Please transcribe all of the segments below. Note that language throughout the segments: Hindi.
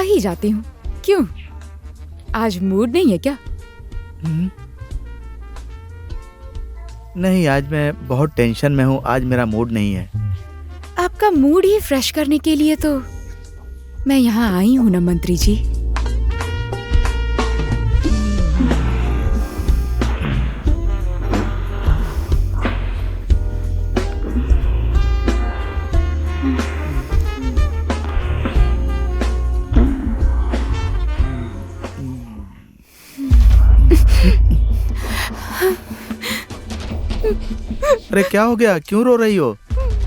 ही जाती हूँ। क्यों, आज मूड नहीं है क्या? नहीं, आज मैं बहुत टेंशन में हूँ। आज मेरा मूड नहीं है। आपका मूड ही फ्रेश करने के लिए तो मैं यहाँ आई हूँ ना मंत्री जी। अरे क्या हो गया? क्यों रो रही हो?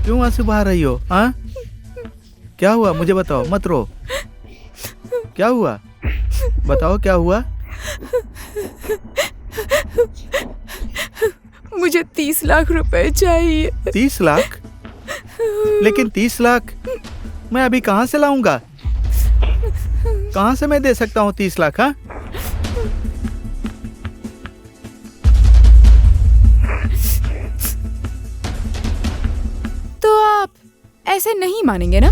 क्यों आंसू बहा रही हो? हाँ, क्या हुआ? मुझे बताओ, मत रो। क्या हुआ? बताओ क्या हुआ? मुझे 30 लाख रुपए चाहिए। 30 लाख? लेकिन 30 लाख मैं अभी कहाँ से लाऊंगा? कहाँ से मैं दे सकता हूँ 30 लाख? हाँ, तो आप ऐसे नहीं मानेंगे ना?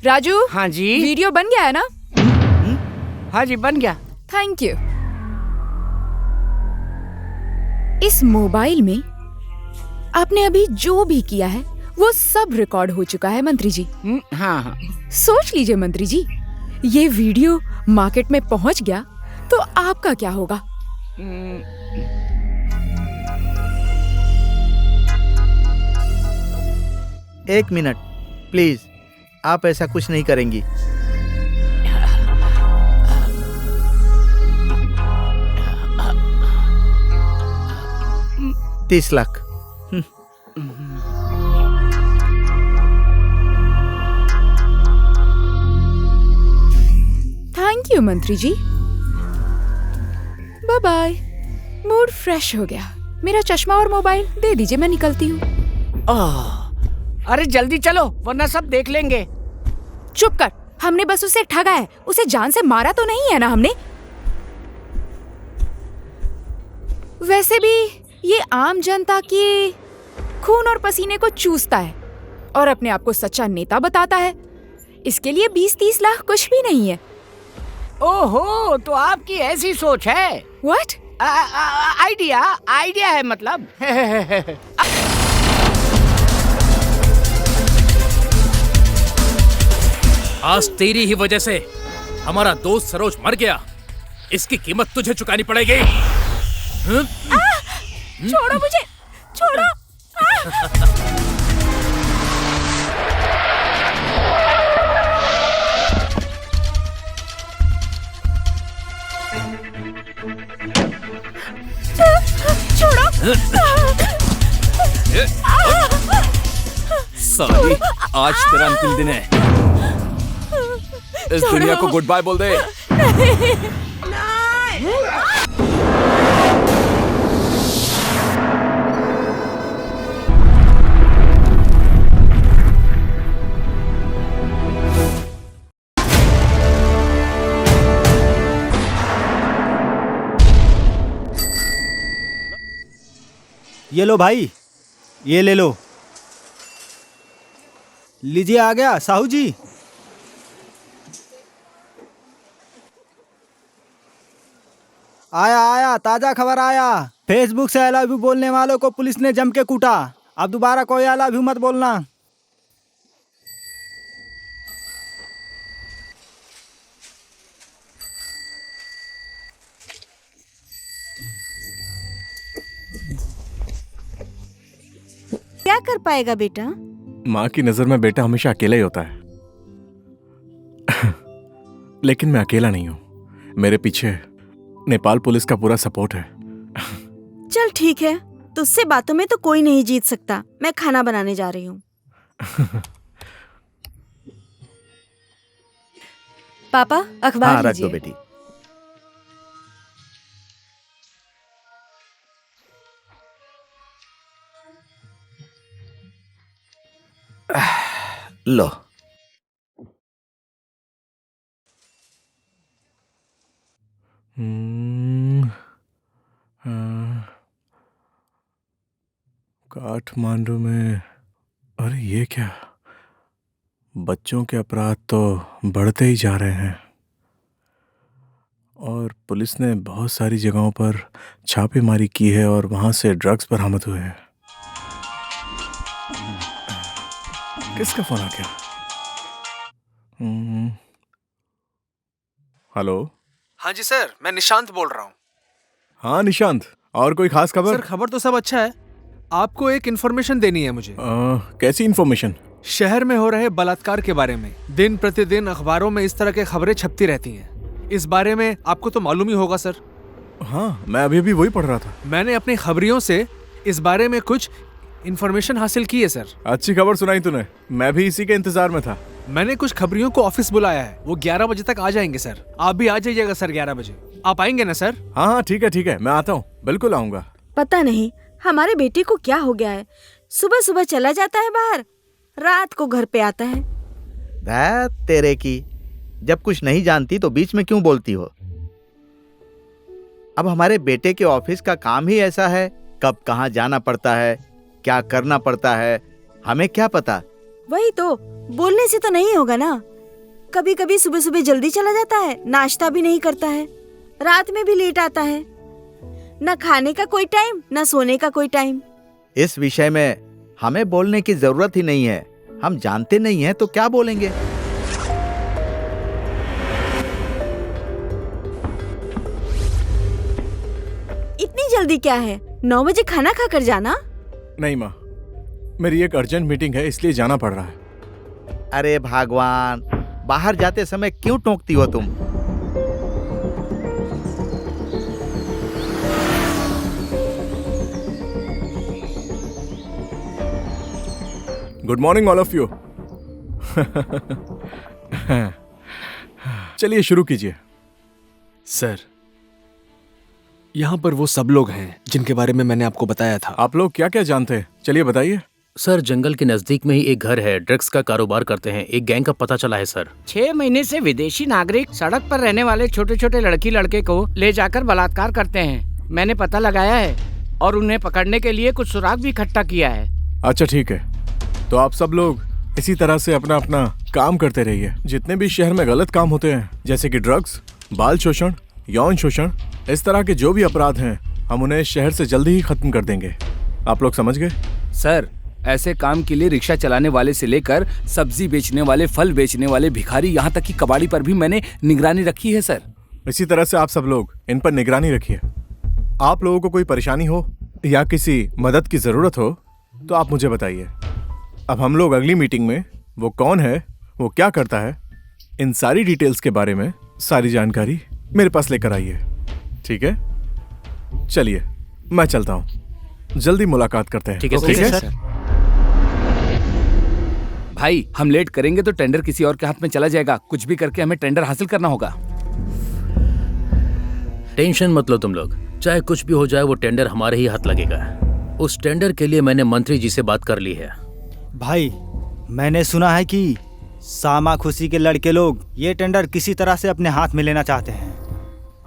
राजू। हाँ जी। वीडियो बन गया है ना? हाँ जी, बन गया। Thank you. इस मोबाइल में आपने अभी जो भी किया है वो सब रिकॉर्ड हो चुका है मंत्री जी। हाँ हाँ। सोच लीजिए मंत्री जी, ये वीडियो मार्केट में पहुंच गया तो आपका क्या होगा? एक मिनट प्लीज, आप ऐसा कुछ नहीं करेंगी। तीस लाख। थैंक यू मंत्री ji. Bye bye. Mood fresh हो गया। मेरा चश्मा और मोबाइल दे दीजिए, मैं निकलती हूँ। अरे जल्दी चलो वरना सब देख लेंगे। चुप कर, हमने बस उसे ठगा है, उसे जान से मारा तो नहीं है ना हमने? वैसे भी ये आम जनता के खून और पसीने को चूसता है और अपने आप को सच्चा नेता बताता है। इसके लिए 20-30 लाख कुछ भी नहीं है। ओहो, तो आपकी ऐसी सोच है? व्हाट? आइडिया है मतलब। आज तेरी ही वजह से हमारा दोस्त सरोज मर गया। इसकी कीमत तुझे चुकानी पड़ेगी। छोड़ो मुझे, छोड़ो। छोड़ो। साली, आज तेरा अंतिम दिन है। इस दुनिया को गुड बाय बोल दे। ये लो भाई, ये ले लो। लीजिए, आ गया साहू जी। आया आया, ताजा खबर आया। फेसबुक से आई लव यू बोलने वालों को पुलिस ने जम के कूटा। अब दोबारा कोई आई लव यू मत बोलना। क्या कर पाएगा बेटा? माँ की नजर में बेटा हमेशा अकेला ही होता है। लेकिन मैं अकेला नहीं हूँ। मेरे पीछे नेपाल पुलिस का पूरा सपोर्ट है। चल ठीक है, तुझसे बातों में तो कोई नहीं जीत सकता। मैं खाना बनाने जा रही हूँ। पापा, अखबार हाँ, रख लीजिए। दो बेटी। लो। काठमांडू में। अरे ये क्या? बच्चों के अपराध तो बढ़ते ही जा रहे हैं और पुलिस ने बहुत सारी जगहों पर छापेमारी की है और वहां से ड्रग्स बरामद हुए हैं। किसका फोन आ गया? हेलो। हाँ जी सर, मैं निशांत बोल रहा हूँ। हाँ निशांत, और कोई खास खबर? सर खबर तो सब अच्छा है, आपको एक इन्फॉर्मेशन देनी है मुझे। कैसी इन्फॉर्मेशन? शहर में हो रहे बलात्कार के बारे में दिन प्रतिदिन अखबारों में इस तरह की खबरें छपती रहती हैं। इस बारे में आपको तो मालूम ही होगा सर। हाँ, मैं अभी वही पढ़ रहा था। मैंने अपनी खबरियों से इस बारे में कुछ इन्फॉर्मेशन हासिल की है सर। अच्छी खबर सुनाई तूने, मैं भी इसी के इंतजार में था। मैंने कुछ खबरियों को ऑफिस बुलाया है, वो 11 बजे तक आ जाएंगे सर। आप भी आ जाइएगा सर 11 बजे। आप आएंगे ना सर? हाँ ठीक है, मैं आता हूँ, बिल्कुल आऊंगा। पता नहीं हमारे बेटे को क्या हो गया है, सुबह सुबह चला जाता है बाहर, रात को घर पे आता है। दैट तेरे की, जब कुछ नहीं जानती तो बीच में क्यों बोलती हो? अब हमारे बेटे के ऑफिस का काम ही ऐसा है, कब कहाँ जाना पड़ता है, क्या करना पड़ता है, हमें क्या पता? वही तो, बोलने से तो नहीं होगा ना। कभी कभी सुबह सुबह जल्दी चला जाता है, नाश्ता भी नहीं करता है, रात में भी लेट आता है, न खाने का कोई टाइम न सोने का कोई टाइम। इस विषय में हमें बोलने की जरूरत ही नहीं है, हम जानते नहीं हैं तो क्या बोलेंगे। इतनी जल्दी क्या है, 9 बजे खाना खाकर जाना। नहीं माँ, मेरी एक अर्जेंट मीटिंग है इसलिए जाना पड़ रहा है। अरे भगवान, बाहर जाते समय क्यों टोकती हो तुम? Good morning all of you. चलिए शुरू कीजिए। सर, यहाँ पर वो सब लोग हैं जिनके बारे में मैंने आपको बताया था। आप लोग क्या क्या जानते हैं, चलिए बताइए। सर, जंगल के नजदीक में ही एक घर है, ड्रग्स का कारोबार करते हैं, एक गैंग का पता चला है सर। 6 महीने से विदेशी नागरिक सड़क पर रहने वाले छोटे छोटे लड़के को ले जाकर बलात्कार करते हैं। मैंने पता लगाया है और उन्हें पकड़ने के लिए कुछ सुराग भी इकट्ठा किया है। अच्छा ठीक है, तो आप सब लोग इसी तरह से अपना अपना काम करते रहिए। जितने भी शहर में गलत काम होते हैं, जैसे कि ड्रग्स, बाल शोषण, यौन शोषण, इस तरह के जो भी अपराध हैं, हम उन्हें शहर से जल्दी ही खत्म कर देंगे। आप लोग समझ गए? सर, ऐसे काम के लिए रिक्शा चलाने वाले से लेकर सब्जी बेचने वाले, फल बेचने वाले, भिखारी, यहाँ तक कि कबाड़ी पर भी मैंने निगरानी रखी है सर। इसी तरह से आप सब लोग इन पर निगरानी रखिए। आप लोगों को कोई परेशानी हो या किसी मदद की जरूरत हो तो आप मुझे बताइए। अब हम लोग अगली मीटिंग में वो कौन है, वो क्या करता है, इन सारी डिटेल्स के बारे में सारी जानकारी मेरे पास लेकर आइए, ठीक है? चलिए मैं चलता हूँ, जल्दी मुलाकात करते हैं। ठीक है सर। भाई, हम लेट करेंगे तो टेंडर किसी और के हाथ में चला जाएगा। कुछ भी करके हमें टेंडर हासिल करना होगा। टेंशन मत लो तुम लोग, चाहे कुछ भी हो जाए वो टेंडर हमारे ही हाथ लगेगा। उस टेंडर के लिए मैंने मंत्री जी से बात कर ली है। भाई, मैंने सुना है कि सामा खुशी के लड़के लोग ये टेंडर किसी तरह से अपने हाथ में लेना चाहते हैं।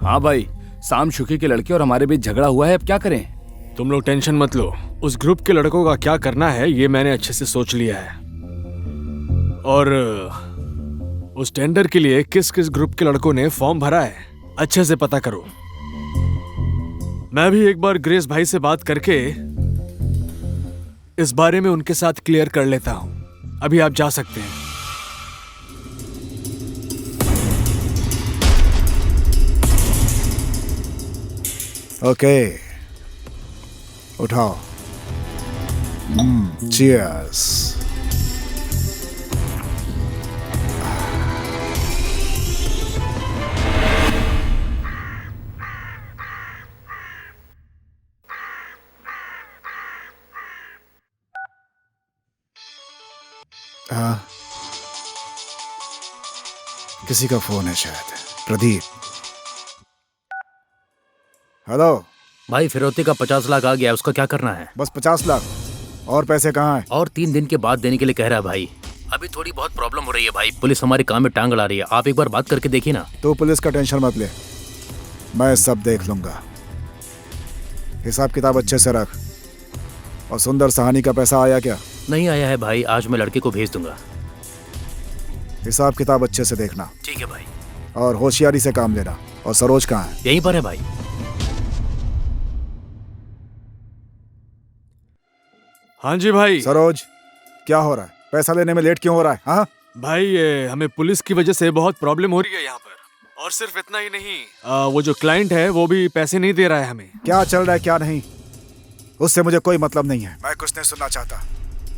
हाँ भाई, शाम शुकी के लड़के और हमारे बीच झगड़ा हुआ है, अब क्या करें? तुम लोग टेंशन मत लो, उस ग्रुप के लड़कों का क्या करना है ये मैंने अच्छे से सोच लिया है। और उस टेंडर के लिए किस किस ग्रुप के लड़कों ने फॉर्म भरा है अच्छे से पता करो। मैं भी एक बार ग्रेस भाई से बात करके इस बारे में उनके साथ क्लियर कर लेता हूं। अभी आप जा सकते हैं। ओके, उठाओ। चीयर्स। हाँ, किसी का फोन है शायद। प्रदीप। हेलो भाई, फिरौती का 50 लाख आ गया, उसका क्या करना है? बस 50 लाख? और पैसे कहाँ हैं? और 3 दिन के बाद देने के लिए कह रहा है भाई। अभी थोड़ी बहुत प्रॉब्लम हो रही है भाई, पुलिस हमारे काम में टांग अड़ा रही है। आप एक बार बात करके देखिए ना। तो पुलिस का टेंशन मत ले, मैं सब देख लूंगा। हिसाब किताब अच्छे से रख। और सुंदर सहानी का पैसा आया क्या? नहीं आया है भाई, आज मैं लड़के को भेज दूंगा। हिसाब किताब अच्छे से देखना ठीक है भाई। और होशियारी से काम लेना। और सरोज कहाँ है? यहीं पर है भाई। हाँ जी भाई। सरोज, क्या हो रहा है? पैसा लेने में लेट क्यों हो रहा है? हाँ भाई ये हमें पुलिस की वजह से बहुत प्रॉब्लम हो रही है यहाँ पर। और सिर्फ इतना ही नहीं, वो जो क्लाइंट है वो भी पैसे नहीं दे रहा है हमें। क्या चल रहा है क्या नहीं, उससे मुझे कोई मतलब नहीं है। मैं कुछ नहीं सुनना चाहता।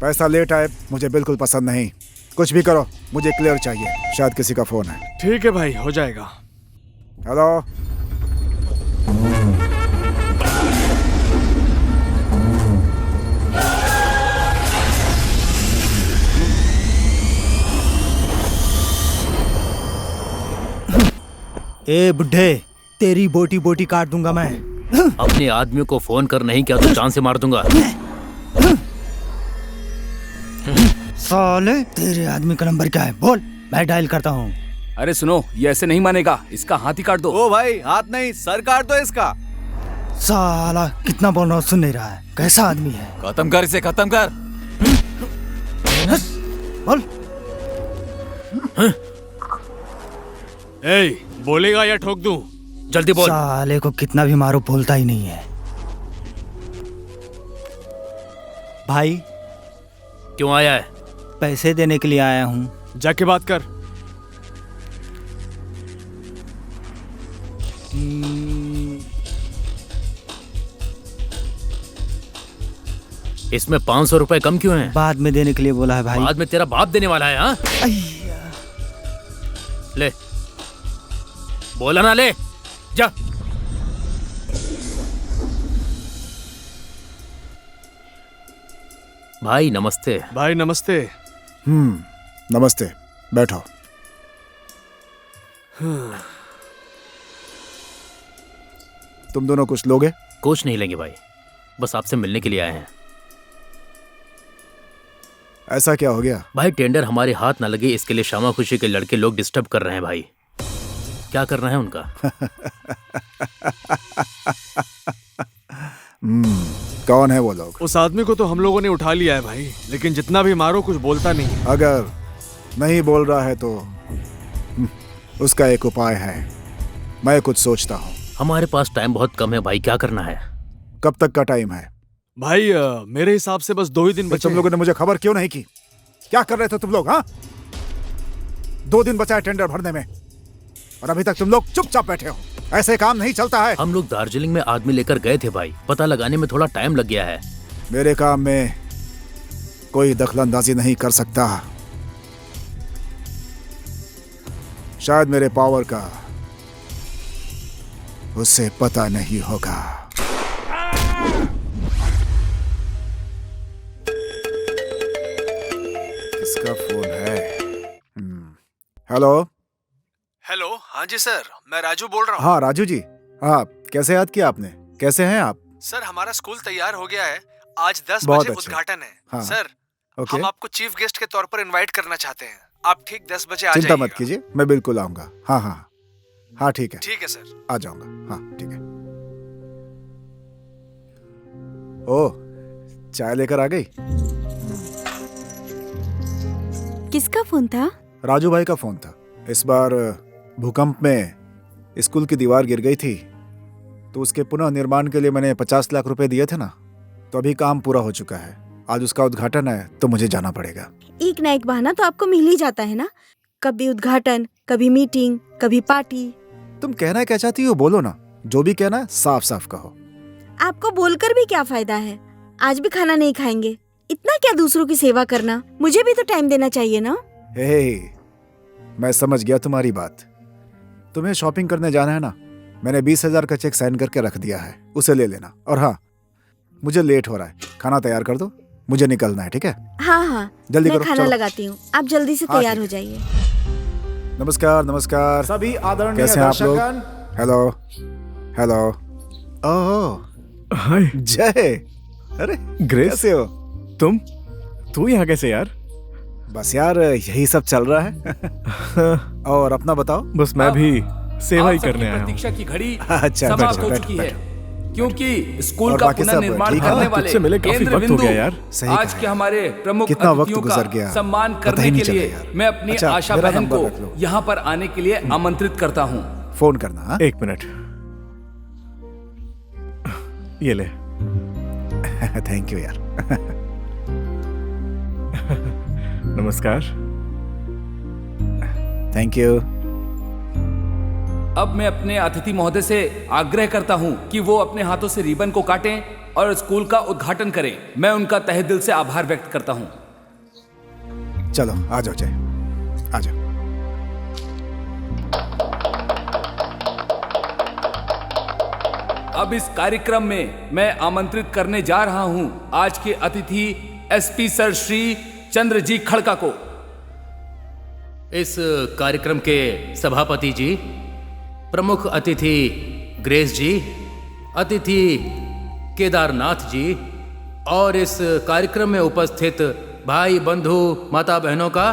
पैसा लेट आए मुझे बिल्कुल पसंद नहीं। कुछ भी करो, मुझे क्लियर चाहिए। शायद किसी का फोन है। ठीक है भाई, हो जाएगा। हेलो। ए बुड्ढे, तेरी बोटी बोटी काट दूंगा मैं। अपने आदमी को फोन कर, नहीं क्या तो जान से मार दूंगा। साले, तेरे आदमी का नंबर क्या है? बोल, मैं डायल करता हूँ। अरे सुनो, ये ऐसे नहीं मानेगा, इसका हाथ ही काट दो। ओ भाई, हाथ नहीं सर काट दो इसका। साला कितना बोल रहा हूँ, सुन नहीं रहा है। कैसा आदमी है? खत्म कर इसे, खत्म कर। बोल। ए, बोलेगा या ठोक दूं? जल्दी बोल। साले को कितना भी मारो बोलता ही नहीं है। भाई क्यों आया है? पैसे देने के लिए आया हूँ। जाके बात कर। इसमें 500 रुपए कम क्यों हैं? बाद में देने के लिए बोला है भाई। बाद में तेरा बाप देने वाला है। हाँ ले, बोला ना, ले जा। भाई नमस्ते। भाई नमस्ते। नमस्ते, बैठो। तुम दोनों कुछ लोगे? कुछ नहीं लेंगे भाई, बस आपसे मिलने के लिए आए हैं। ऐसा क्या हो गया? भाई टेंडर हमारे हाथ ना लगे इसके लिए शामा खुशी के लड़के लोग डिस्टर्ब कर रहे हैं भाई। क्या करना है उनका? कौन है वो लोग? उस आदमी को तो हम लोगों ने उठा लिया है भाई, लेकिन जितना भी मारो कुछ बोलता नहीं है। अगर नहीं बोल रहा है तो उसका एक उपाय है। मैं कुछ सोचता हूँ। हमारे पास टाइम बहुत कम है भाई, क्या करना है? कब तक का टाइम है? भाई मेरे हिसाब से बस 2 ही दिन बचे। तुम लोगों ने मुझे खबर क्यों नहीं की? क्या कर रहे थे तुम लोग? हाँ, 2 दिन बचा है टेंडर भरने में और अभी तक तुम लोग चुपचाप बैठे हो। ऐसे काम नहीं चलता है। हम लोग दार्जिलिंग में आदमी लेकर गए थे भाई, पता लगाने में थोड़ा टाइम लग गया है। मेरे काम में कोई दखलंदाजी नहीं कर सकता। शायद मेरे पावर का उसे पता नहीं होगा। किसका फोन है? हेलो। हेलो, हाँ जी सर, मैं राजू बोल रहा हूँ। हाँ राजू जी, हाँ कैसे याद किया आपने? कैसे हैं आप? सर हमारा स्कूल तैयार हो गया है, आज 10 बहुत बजे अच्छा। उद्घाटन है। हाँ। Sir okay. हम आपको चीफ गेस्ट के तौर पर इनवाइट करना चाहते हैं। आप ठीक 10 बजे आ चिंता जाइएगा। मत कीजिए, मैं बिल्कुल आऊंगा। हाँ हाँ हाँ ठीक है। ठीक है सर। आ जाऊंगा। हाँ ठीक है। ओह, चाय लेकर आ गई? किसका फोन था? राजू भाई का फोन था। इस बार भूकंप में स्कूल की दीवार गिर गई थी, तो उसके पुनः निर्माण के लिए मैंने 50 लाख रुपए दिए थे ना, तो अभी काम पूरा हो चुका है। आज उसका उद्घाटन है तो मुझे जाना पड़ेगा। एक ना एक बहाना तो आपको मिल ही जाता है ना। कभी उद्घाटन, कभी मीटिंग, कभी पार्टी। तुम कहना क्या चाहती हो बोलो ना। जो भी कहना है साफ साफ कहो। आपको बोलकर भी क्या फायदा है? आज भी खाना नहीं खाएंगे। इतना क्या दूसरों की सेवा करना? मुझे भी तो टाइम देना चाहिए ना। हे, मैं समझ गया तुम्हारी बात। तुम्हें शॉपिंग करने जाना है ना, मैंने 20,000 का चेक साइन करके रख दिया है, उसे ले लेना। और हाँ, मुझे लेट हो रहा है, खाना तैयार कर दो, मुझे निकलना है। ठीक है? हाँ हाँ, जल्दी मैं करो, खाना चलो। लगाती हूँ, आप जल्दी से हाँ, तैयार ठीक हो जाइए। नमस्कार नमस्कार सभी आदरणीय कैसे हैं आप लोग? दर्शकगण। Hello hello. ओह हाय जय। अरे ग्रेस, कैसे हो? तू यहाँ कैसे यार? बस यार यही सब चल रहा है। और अपना बताओ। बस मैं भी सेवा ही करने आया हूँ। प्रतीक्षा की घड़ी अच्छा समाप्त बैठो हो बैठो चुकी है। बैठो। क्योंकि स्कूल और का बाकी सब पुनर्निर्माण ठीक है? करने हाँ, वाले तुझसे मिले काफी केंद्र वक्त हो बिंदु गया यार। सही आज कहा के यार। हमारे प्रमुख कितना वक्त अतिथियों गुजर का गया, सम्मान पता करने ही नहीं के चला लिए यार। मैं अपनी अच्छा, आशा मेरा बहन नंबर को रख लो। यहाँ पर आने के लिए आमंत्रित करता हूँ। फोन करना हाँ? 1 मिनट, ये ले। थैंक यू यार। नमस्कार। Thank you. अब मैं अपने अतिथि महोदय से आग्रह करता हूं कि वो अपने हाथों से रिबन को काटें और स्कूल का उद्घाटन करें। मैं उनका तहे दिल से आभार व्यक्त करता हूं। चलो आ जाओ जय, आ जाओ। अब इस कार्यक्रम में मैं आमंत्रित करने जा रहा हूं आज के अतिथि एसपी सर श्री चंद्रजी खड़का को। इस कार्यक्रम के सभापति जी, प्रमुख अतिथि ग्रेस जी, अतिथि केदारनाथ जी और इस कार्यक्रम में उपस्थित भाई बंधु माता बहनों का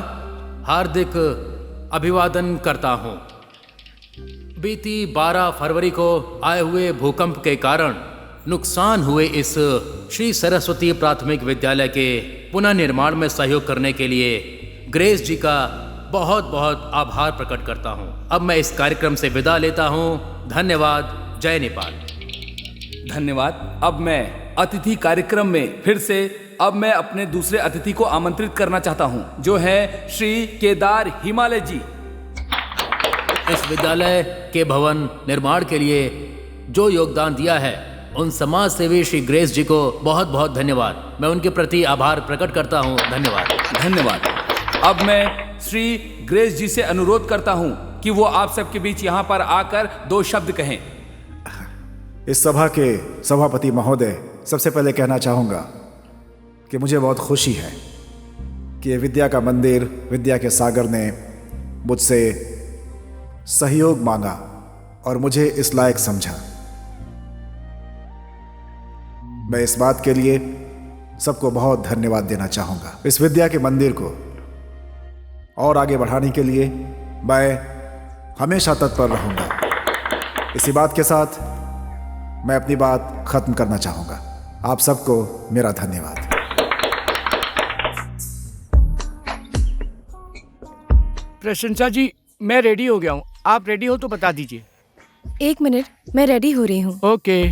हार्दिक अभिवादन करता हूं। बीती 12 फरवरी को आए हुए भूकंप के कारण नुकसान हुए इस श्री सरस्वती प्राथमिक विद्यालय के पुनर्निर्माण में सहयोग करने के लिए ग्रेस जी का बहुत बहुत आभार प्रकट करता हूं। अब मैं इस कार्यक्रम से विदा लेता हूं। धन्यवाद। जय नेपाल। धन्यवाद। अब मैं अतिथि कार्यक्रम में फिर से मैं अपने दूसरे अतिथि को आमंत्रित करना चाहता हूं, जो है श्री केदार हिमालय जी। इस विद्यालय के भवन निर्माण के लिए जो योगदान दिया है उन समाज सेवी श्री ग्रेस जी को बहुत बहुत धन्यवाद। मैं उनके प्रति आभार प्रकट करता हूं। धन्यवाद। धन्यवाद। अब मैं श्री ग्रेस जी से अनुरोध करता हूं कि वो आप सबके बीच यहाँ पर आकर 2 शब्द कहें। इस सभा के सभापति महोदय, सबसे पहले कहना चाहूँगा कि मुझे बहुत खुशी है कि ये विद्या का मंदिर, विद्या के सागर ने मुझसे सहयोग मांगा और मुझे इस लायक समझा। मैं इस बात के लिए सबको बहुत धन्यवाद देना चाहूँगा। इस विद्या के मंदिर को और आगे बढ़ाने के लिए मैं हमेशा तत्पर रहूँगा। इसी बात के साथ मैं अपनी बात खत्म करना चाहूँगा। आप सबको मेरा धन्यवाद। प्रशंसा जी, मैं रेडी हो गया हूँ। आप रेडी हो तो बता दीजिए। 1 मिनट, मैं रेडी हो रही हूँ। ओके।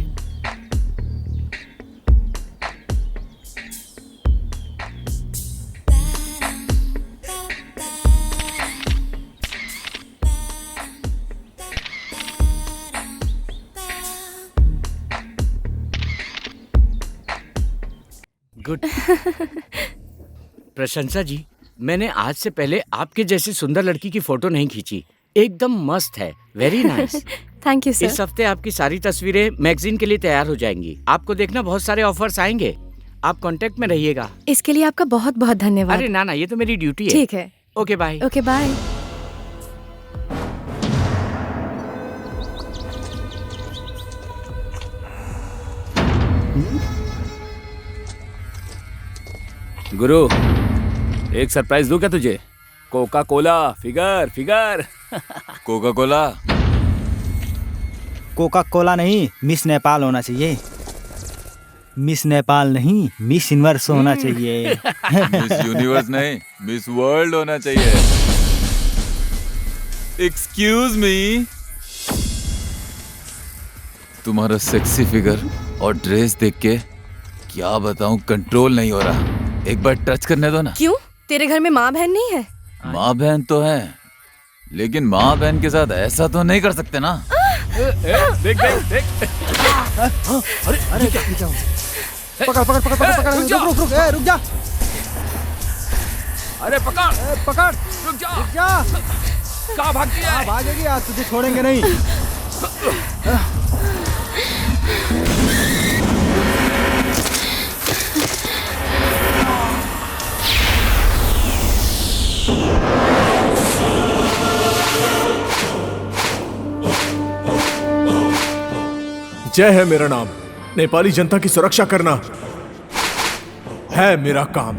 गुड। प्रशंसा जी, मैंने आज से पहले आपके जैसी सुंदर लड़की की फोटो नहीं खींची। एकदम मस्त है। Very nice. Thank you sir. इस हफ्ते आपकी सारी तस्वीरें मैगजीन के लिए तैयार हो जाएंगी। आपको देखना बहुत सारे ऑफर्स आएंगे। आप कांटेक्ट में रहिएगा। इसके लिए आपका बहुत बहुत धन्यवाद। अरे ना, ये तो मेरी ड्यूटी है। ठीक है। Okay bye. Okay bye. गुरु, एक सरप्राइज दूं क्या तुझे? Coca Cola figure figure. Coca Cola? Coca Cola नहीं, मिस नेपाल होना चाहिए। मिस नेपाल नहीं, मिस यूनिवर्स होना चाहिए। मिस यूनिवर्स नहीं, मिस वर्ल्ड होना चाहिए। एक्सक्यूज मी, तुम्हारा सेक्सी फिगर और ड्रेस देख के क्या बताऊं, कंट्रोल नहीं हो रहा। एक बार टच करने दो ना। क्यों? तेरे घर में माँ बहन नहीं है? माँ बहन तो है, लेकिन माँ बहन के साथ ऐसा तो नहीं कर सकते ना। देख देख देख। अरे अरे क्या पकड़ पकड़ पकड़ पकड़ पकड़, रुक रुक रुक जा। अरे पकड़ पकड़, रुक जा। रुक जा। कहाँ भागती है? भागेगी, आज तुझे छोड़ेंगे नहीं। जय है मेरा नाम। नेपाली जनता की सुरक्षा करना है मेरा काम।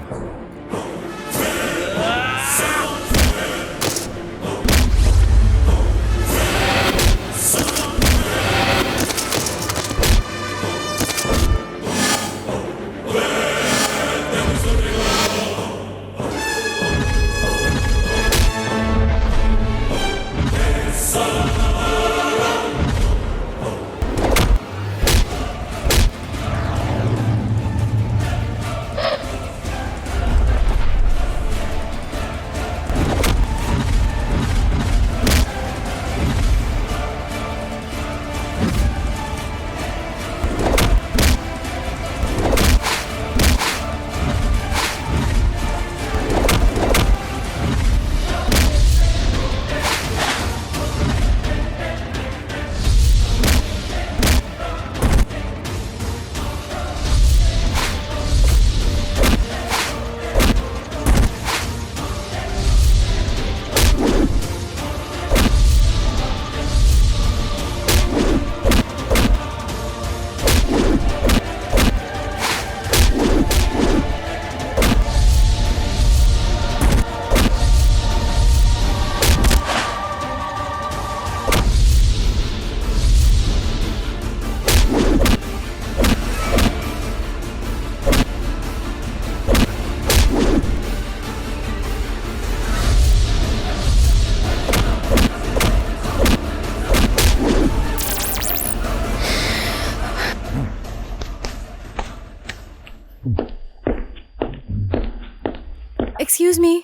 Excuse me.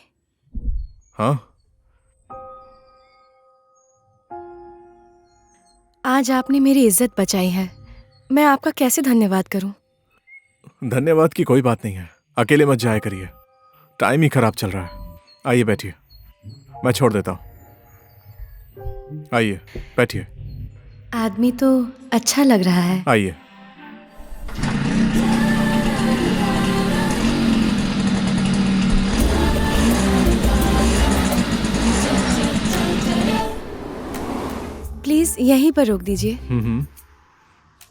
हाँ, आज आपने मेरी इज्जत बचाई है। मैं आपका कैसे धन्यवाद करूं? धन्यवाद की कोई बात नहीं है। अकेले मत जाया करिए, टाइम ही खराब चल रहा है। आइए बैठिए, मैं छोड़ देता हूँ। आइए बैठिए। आदमी तो अच्छा लग रहा है। आइए। प्लीज यहीं पर रोक दीजिए।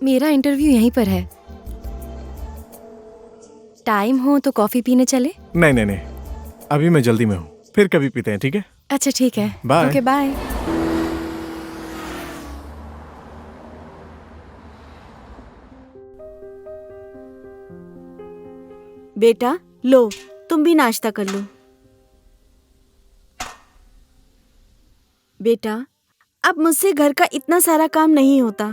मेरा इंटरव्यू यहीं पर है। टाइम हो तो कॉफी पीने चले? नहीं नहीं नहीं, अभी मैं जल्दी में हूँ, फिर कभी पीते हैं, ठीक है? अच्छा ठीक है, बाय। Okay bye. बेटा लो, तुम भी नाश्ता कर लो। बेटा अब मुझसे घर का इतना सारा काम नहीं होता।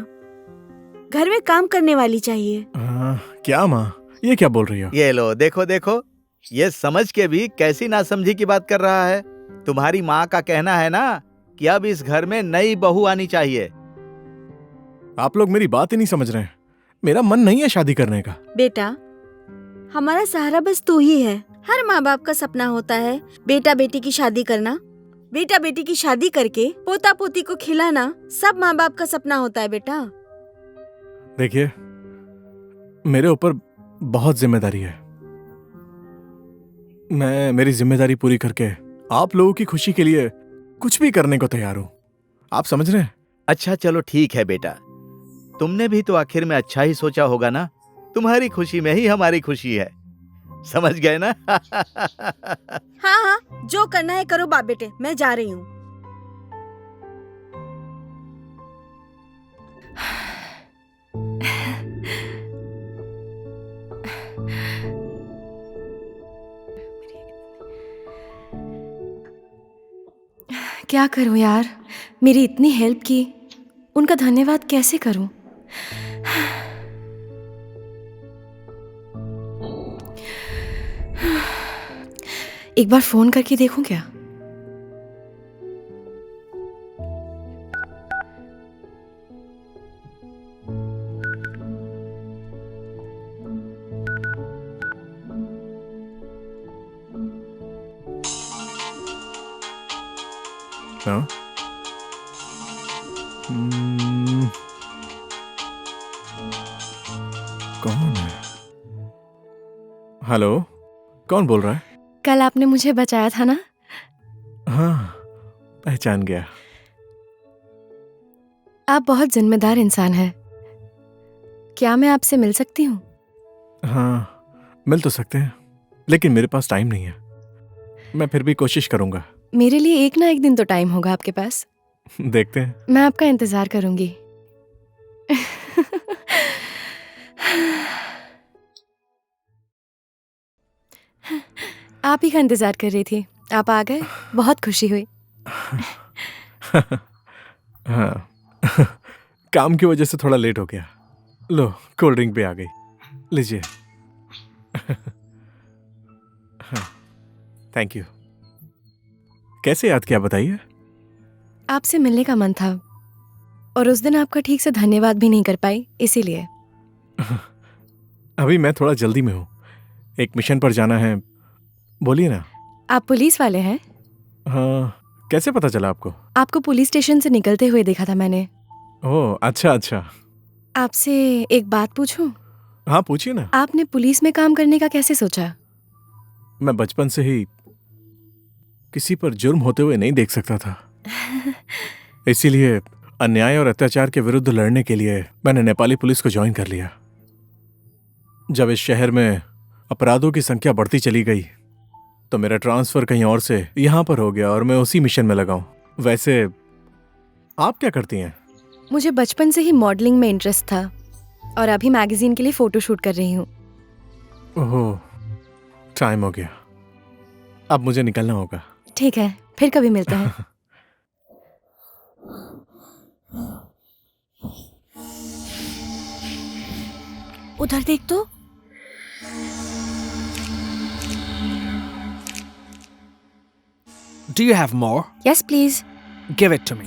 घर में काम करने वाली चाहिए। क्या माँ, ये क्या बोल रही हो? ये लो, देखो देखो, ये समझ के भी कैसी नासमझी की बात कर रहा है। तुम्हारी माँ का कहना है ना कि अब इस घर में नई बहू आनी चाहिए। आप लोग मेरी बात ही नहीं समझ रहे हैं। मेरा मन नहीं है शादी करने का। बेटा हमारा सहारा बस तू ही है। हर माँ बाप का सपना होता है बेटा बेटी की शादी करना। बेटा बेटी की शादी करके पोता पोती को खिलाना सब माँ बाप का सपना होता है बेटा। देखिए, मेरे ऊपर बहुत जिम्मेदारी है। मैं मेरी जिम्मेदारी पूरी करके आप लोगों की खुशी के लिए कुछ भी करने को तैयार हूं। आप समझ रहे हैं? अच्छा चलो ठीक है बेटा, तुमने भी तो आखिर में अच्छा ही सोचा होगा ना। तुम्हारी खुशी में ही हमारी खुशी है, समझ गए ना? हाँ हाँ, जो करना है करो बाप बेटे, मैं जा रही हूँ। क्या करूं यार, मेरी इतनी हेल्प की, उनका धन्यवाद कैसे करूं? एक बार फोन करके देखूं क्या? हाँ? कौन है? हेलो, कौन बोल रहा है? कल आपने मुझे बचाया था ना? हाँ, पहचान गया। आप बहुत जिम्मेदार इंसान हैं। क्या मैं आपसे मिल सकती हूँ? हाँ, मिल तो सकते हैं, लेकिन मेरे पास टाइम नहीं है। मैं फिर भी कोशिश करूंगा। मेरे लिए एक ना एक दिन तो टाइम होगा आपके पास। देखते हैं। मैं आपका इंतजार करूंगी। आप ही का इंतजार कर रही थी, आप आ गए, बहुत खुशी हुई। हाँ काम की वजह से थोड़ा लेट हो गया। लो कोल्ड ड्रिंक भी आ गई, लीजिए। हाँ, थैंक यू। कैसे याद किया बताइए? आपसे मिलने का मन था और उस दिन आपका ठीक से धन्यवाद भी नहीं कर पाई, इसीलिए। अभी मैं थोड़ा जल्दी में हूँ, एक मिशन पर जाना है। बोलिए ना। आप पुलिस वाले हैं? हाँ, कैसे पता चला आपको? आपको पुलिस स्टेशन से निकलते हुए देखा था मैंने। ओह अच्छा अच्छा। आपसे एक बात पूछूं? हाँ पूछिए ना। आपने पुलिस में काम करने का कैसे सोचा? मैं बचपन से ही किसी पर जुर्म होते हुए नहीं देख सकता था, इसीलिए अन्याय और अत्याचार के विरुद्ध लड़ने के लिए मैंने नेपाली पुलिस को ज्वाइन कर लिया। जब इस शहर में अपराधों की संख्या बढ़ती चली गई तो मेरा ट्रांसफर कहीं और से यहां पर हो गया और मैं उसी मिशन में लगा हूं। वैसे आप क्या करती हैं? मुझे बचपन से ही मॉडलिंग में इंटरेस्ट था और अभी मैगजीन के लिए फोटो शूट कर रही हूँ। ओह, टाइम हो गया, अब मुझे निकलना होगा। ठीक है, फिर कभी मिलते हैं। उधर देख तो। Do you have more? Yes, please. Give it to me.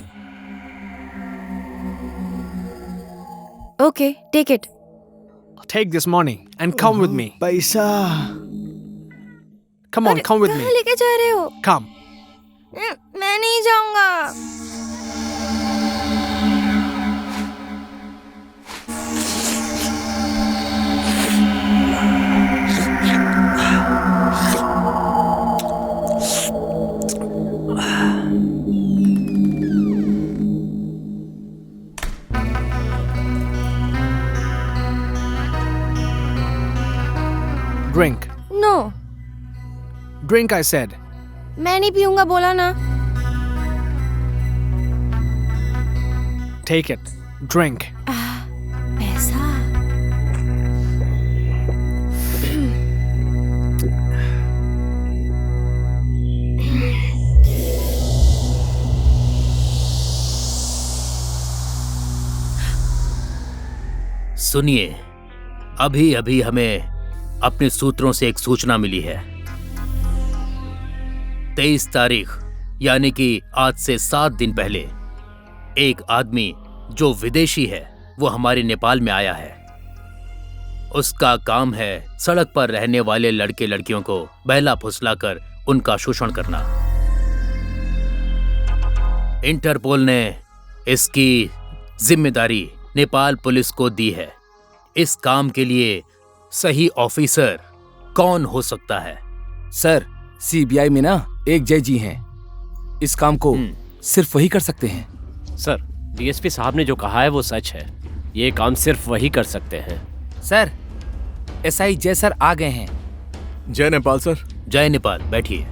Okay, take it. Take this money and come with me. पैसा। Come on, come with me. कहाँ लेके जा रहे हो? Come. मैं नहीं जाऊंगा। Drink. No, Drink, I said. मैं नहीं पीऊंगा बोला ना। Take it. Drink. पैसा। सुनिए, अभी अभी हमें अपने सूत्रों से एक सूचना मिली है। 23 तारीख यानी कि आज से 7 दिन पहले एक आदमी जो विदेशी है वो हमारे नेपाल में आया है। उसका काम है सड़क पर रहने वाले लड़के लड़कियों को बहला फुसलाकर उनका शोषण करना। इंटरपोल ने इसकी जिम्मेदारी नेपाल पुलिस को दी है। इस काम के लिए सही ऑफिसर कौन हो सकता है? सर, सीबीआई में ना एक जय जी हैं, इस काम को सिर्फ वही कर सकते हैं। सर, डीएसपी साहब ने जो कहा है वो सच है, ये काम सिर्फ वही कर सकते हैं। सर, एसआई जय सर आ गए हैं। जय नेपाल सर। जय नेपाल, बैठिए।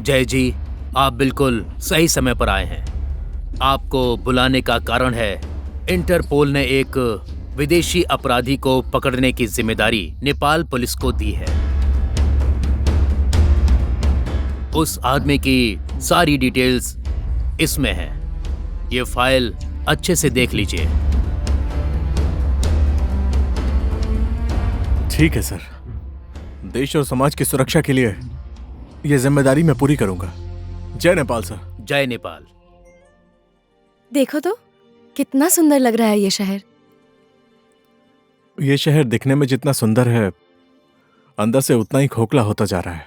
जय जी, आप बिल्कुल सही समय पर आए हैं। आपको बुलाने का कारण है, इंटरपोल ने एक विदेशी अपराधी को पकड़ने की जिम्मेदारी नेपाल पुलिस को दी है। उस आदमी की सारी डिटेल्स इसमें है। ये फाइल अच्छे से देख लीजिए। ठीक है सर, देश और समाज की सुरक्षा के लिए ये जिम्मेदारी मैं पूरी करूंगा। जय नेपाल सर। जय नेपाल। देखो तो कितना सुंदर लग रहा है ये शहर। ये शहर दिखने में जितना सुंदर है, अंदर से उतना ही खोखला होता जा रहा है।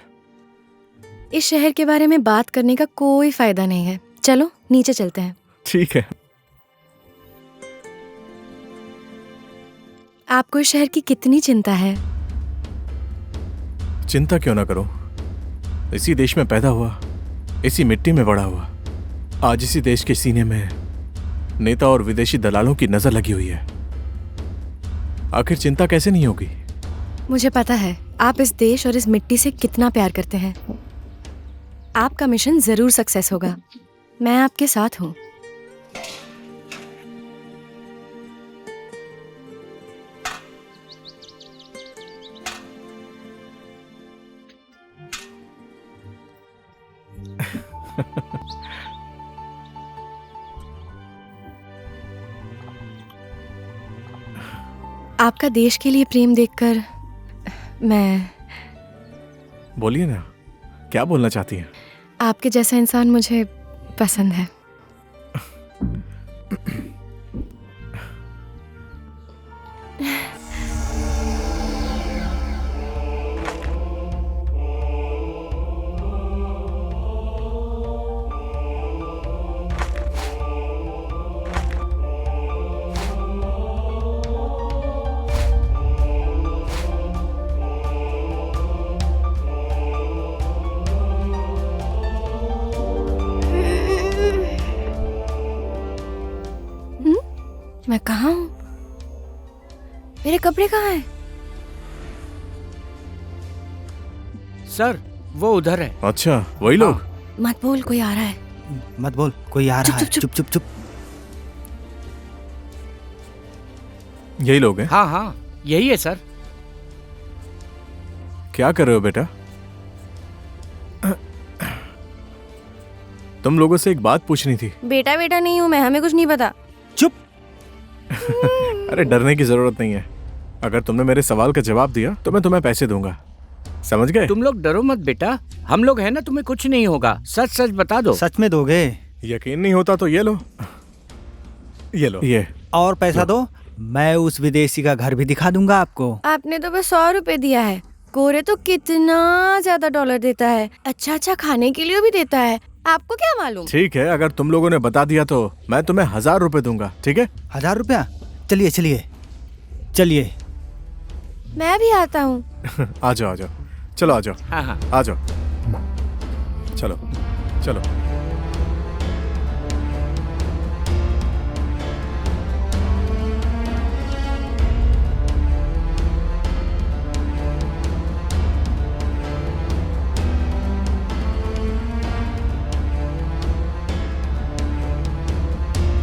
इस शहर के बारे में बात करने का कोई फायदा नहीं है। चलो नीचे चलते हैं। ठीक है। आपको इस शहर की कितनी चिंता है? चिंता क्यों ना करो, इसी देश में पैदा हुआ, इसी मिट्टी में बड़ा हुआ। आज इसी देश के सीने में नेता और विदेशी दलालों की नजर लगी हुई है। आखिर चिंता कैसे नहीं होगी? मुझे पता है आप इस देश और इस मिट्टी से कितना प्यार करते हैं। आपका मिशन जरूर सक्सेस होगा। मैं आपके साथ हूँ। आपका देश के लिए प्रेम देखकर मैं बोलिए ना, क्या बोलना चाहती हैं? आपके जैसा इंसान मुझे पसंद है। मैं कहाँ हूँ? मेरे कपड़े कहाँ हैं? सर वो उधर है। अच्छा, वही लोग। मत बोल, कोई आ रहा है। मत बोल, कोई आ रहा है। चुप चुप चुप। यही लोग हैं? हाँ हाँ यही है सर। क्या कर रहे हो बेटा? तुम लोगों से एक बात पूछनी थी। बेटा बेटा नहीं हूँ मैं, हमें कुछ नहीं पता। चुप। अरे डरने की जरूरत नहीं है। अगर तुमने मेरे सवाल का जवाब दिया तो मैं तुम्हें पैसे दूंगा, समझ गए? तुम लोग डरो मत बेटा, हम लोग हैं ना, तुम्हें कुछ नहीं होगा। सच सच बता दो। सच में दोगे? यकीन नहीं होता तो ये लो, ये लो, ये और पैसा दो, मैं उस विदेशी का घर भी दिखा दूंगा आपको। आपने तो बस 100 रुपए दिया है, कोरे तो कितना ज्यादा डॉलर देता है। अच्छा अच्छा खाने के लिए भी देता है, आपको क्या मालूम? ठीक है, अगर तुम लोगों ने बता दिया तो मैं तुम्हें 1000 रुपए दूंगा, ठीक है? 1000 रुपया? चलिए चलिए चलिए। मैं भी आता हूँ। आ जाओ आ जाओ, चलो आ जाओ। हाँ हाँ आ जाओ, चलो चलो।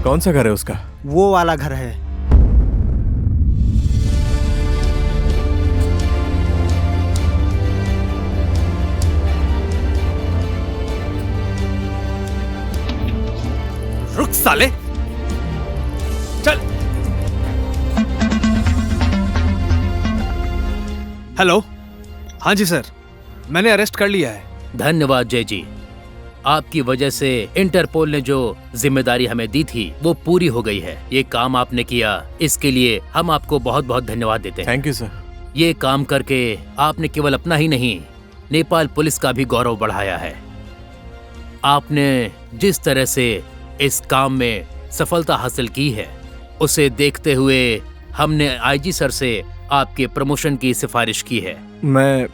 कौन सा घर है उसका? वो वाला घर है। रुक साले, चल। हेलो। हाँ जी सर, मैंने अरेस्ट कर लिया है। धन्यवाद जय जी, आपकी वजह से इंटरपोल ने जो जिम्मेदारी हमें दी थी वो पूरी हो गई है। ये काम आपने किया, इसके लिए हम आपको बहुत बहुत धन्यवाद देते हैं। Thank you sir. ये काम करके आपने केवल अपना ही नहीं, नेपाल पुलिस का भी गौरव बढ़ाया है। आपने जिस तरह से इस काम में सफलता हासिल की है, उसे देखते हुए हमने आईजी सर से आपके प्रमोशन की सिफारिश की है। मैं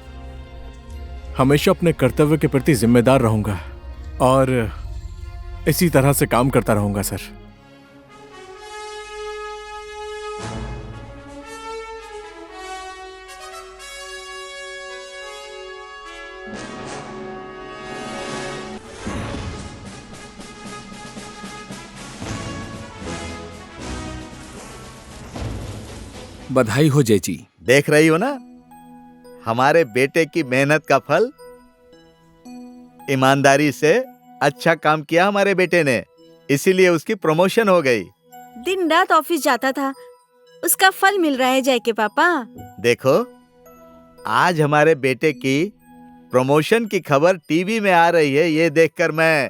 हमेशा अपने कर्तव्य के प्रति जिम्मेदार रहूंगा और इसी तरह से काम करता रहूंगा सर। बधाई हो जय जी। देख रही हो ना हमारे बेटे की मेहनत का फल। ईमानदारी से अच्छा काम किया हमारे बेटे ने, इसीलिए उसकी प्रमोशन हो गई। दिन रात ऑफिस जाता था, उसका फल मिल रहा है जय के पापा। देखो आज हमारे बेटे की प्रमोशन की खबर टीवी में आ रही है, ये देखकर मैं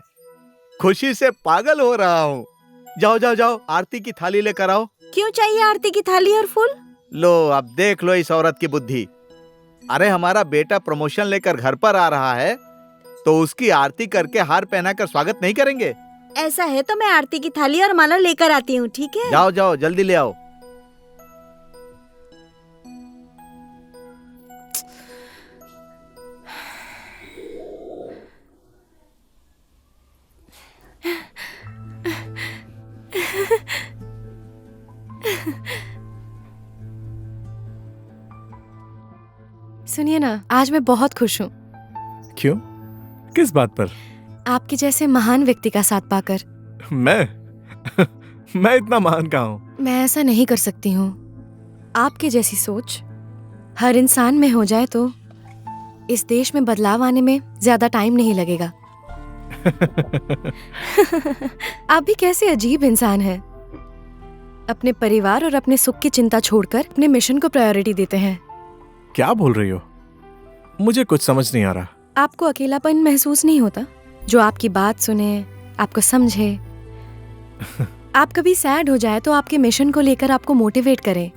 खुशी से पागल हो रहा हूँ। जाओ जाओ जाओ, आरती की थाली लेकर आओ। क्यों चाहिए आरती की थाली और फूल? लो अब देख लो इस औरत की बुद्धि। अरे हमारा बेटा प्रमोशन लेकर घर पर आ रहा है तो उसकी आरती करके हार पहनाकर स्वागत नहीं करेंगे? ऐसा है तो मैं आरती की थाली और माला लेकर आती हूँ, ठीक है? जाओ जाओ जल्दी ले आओ। सुनिए ना, आज मैं बहुत खुश हूँ। क्यों? किस बात पर? आपके जैसे महान व्यक्ति का साथ पाकर। मैं इतना महान कहाँ हूँ? मैं ऐसा नहीं कर सकती हूँ। आपके जैसी सोच हर इंसान में हो जाए तो इस देश में बदलाव आने में ज्यादा टाइम नहीं लगेगा। आप भी कैसे अजीब इंसान हैं। अपने परिवार और अपने सुख की चिंता छोड़कर अपने मिशन को प्रायोरिटी देते हैं। क्या बोल रही हो? मुझे कुछ समझ नहीं आ रहा। आपको अकेलापन महसूस नहीं होता? जो आपकी बात सुने, आपको समझे। आप कभी सैड हो जाए तो आपके मिशन को लेकर आपको मोटिवेट करे।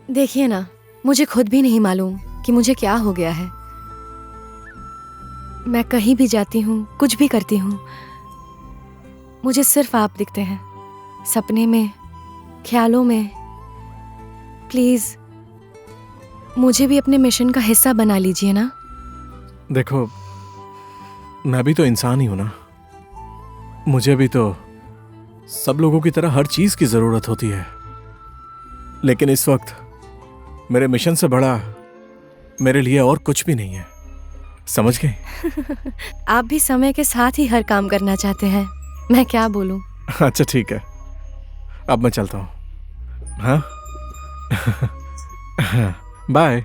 देखिए ना, मुझे खुद भी नहीं मालूम कि मुझे क्या हो गया है। मैं कहीं भी जाती हूँ, कुछ भी करती हूँ, मुझे सिर्फ आप दिखते हैं, सपने में, ख्यालों में। प्लीज मुझे भी अपने मिशन का हिस्सा बना लीजिए ना। देखो, मैं भी तो इंसान ही हूं ना। मुझे भी तो सब लोगों की तरह हर चीज की जरूरत होती है, लेकिन इस वक्त मेरे मिशन से बड़ा मेरे लिए और कुछ भी नहीं है। समझ गए? आप भी समय के साथ ही हर काम करना चाहते हैं। मैं क्या बोलूं? अच्छा ठीक है, अब मैं चलता हूँ। हाँ बाय।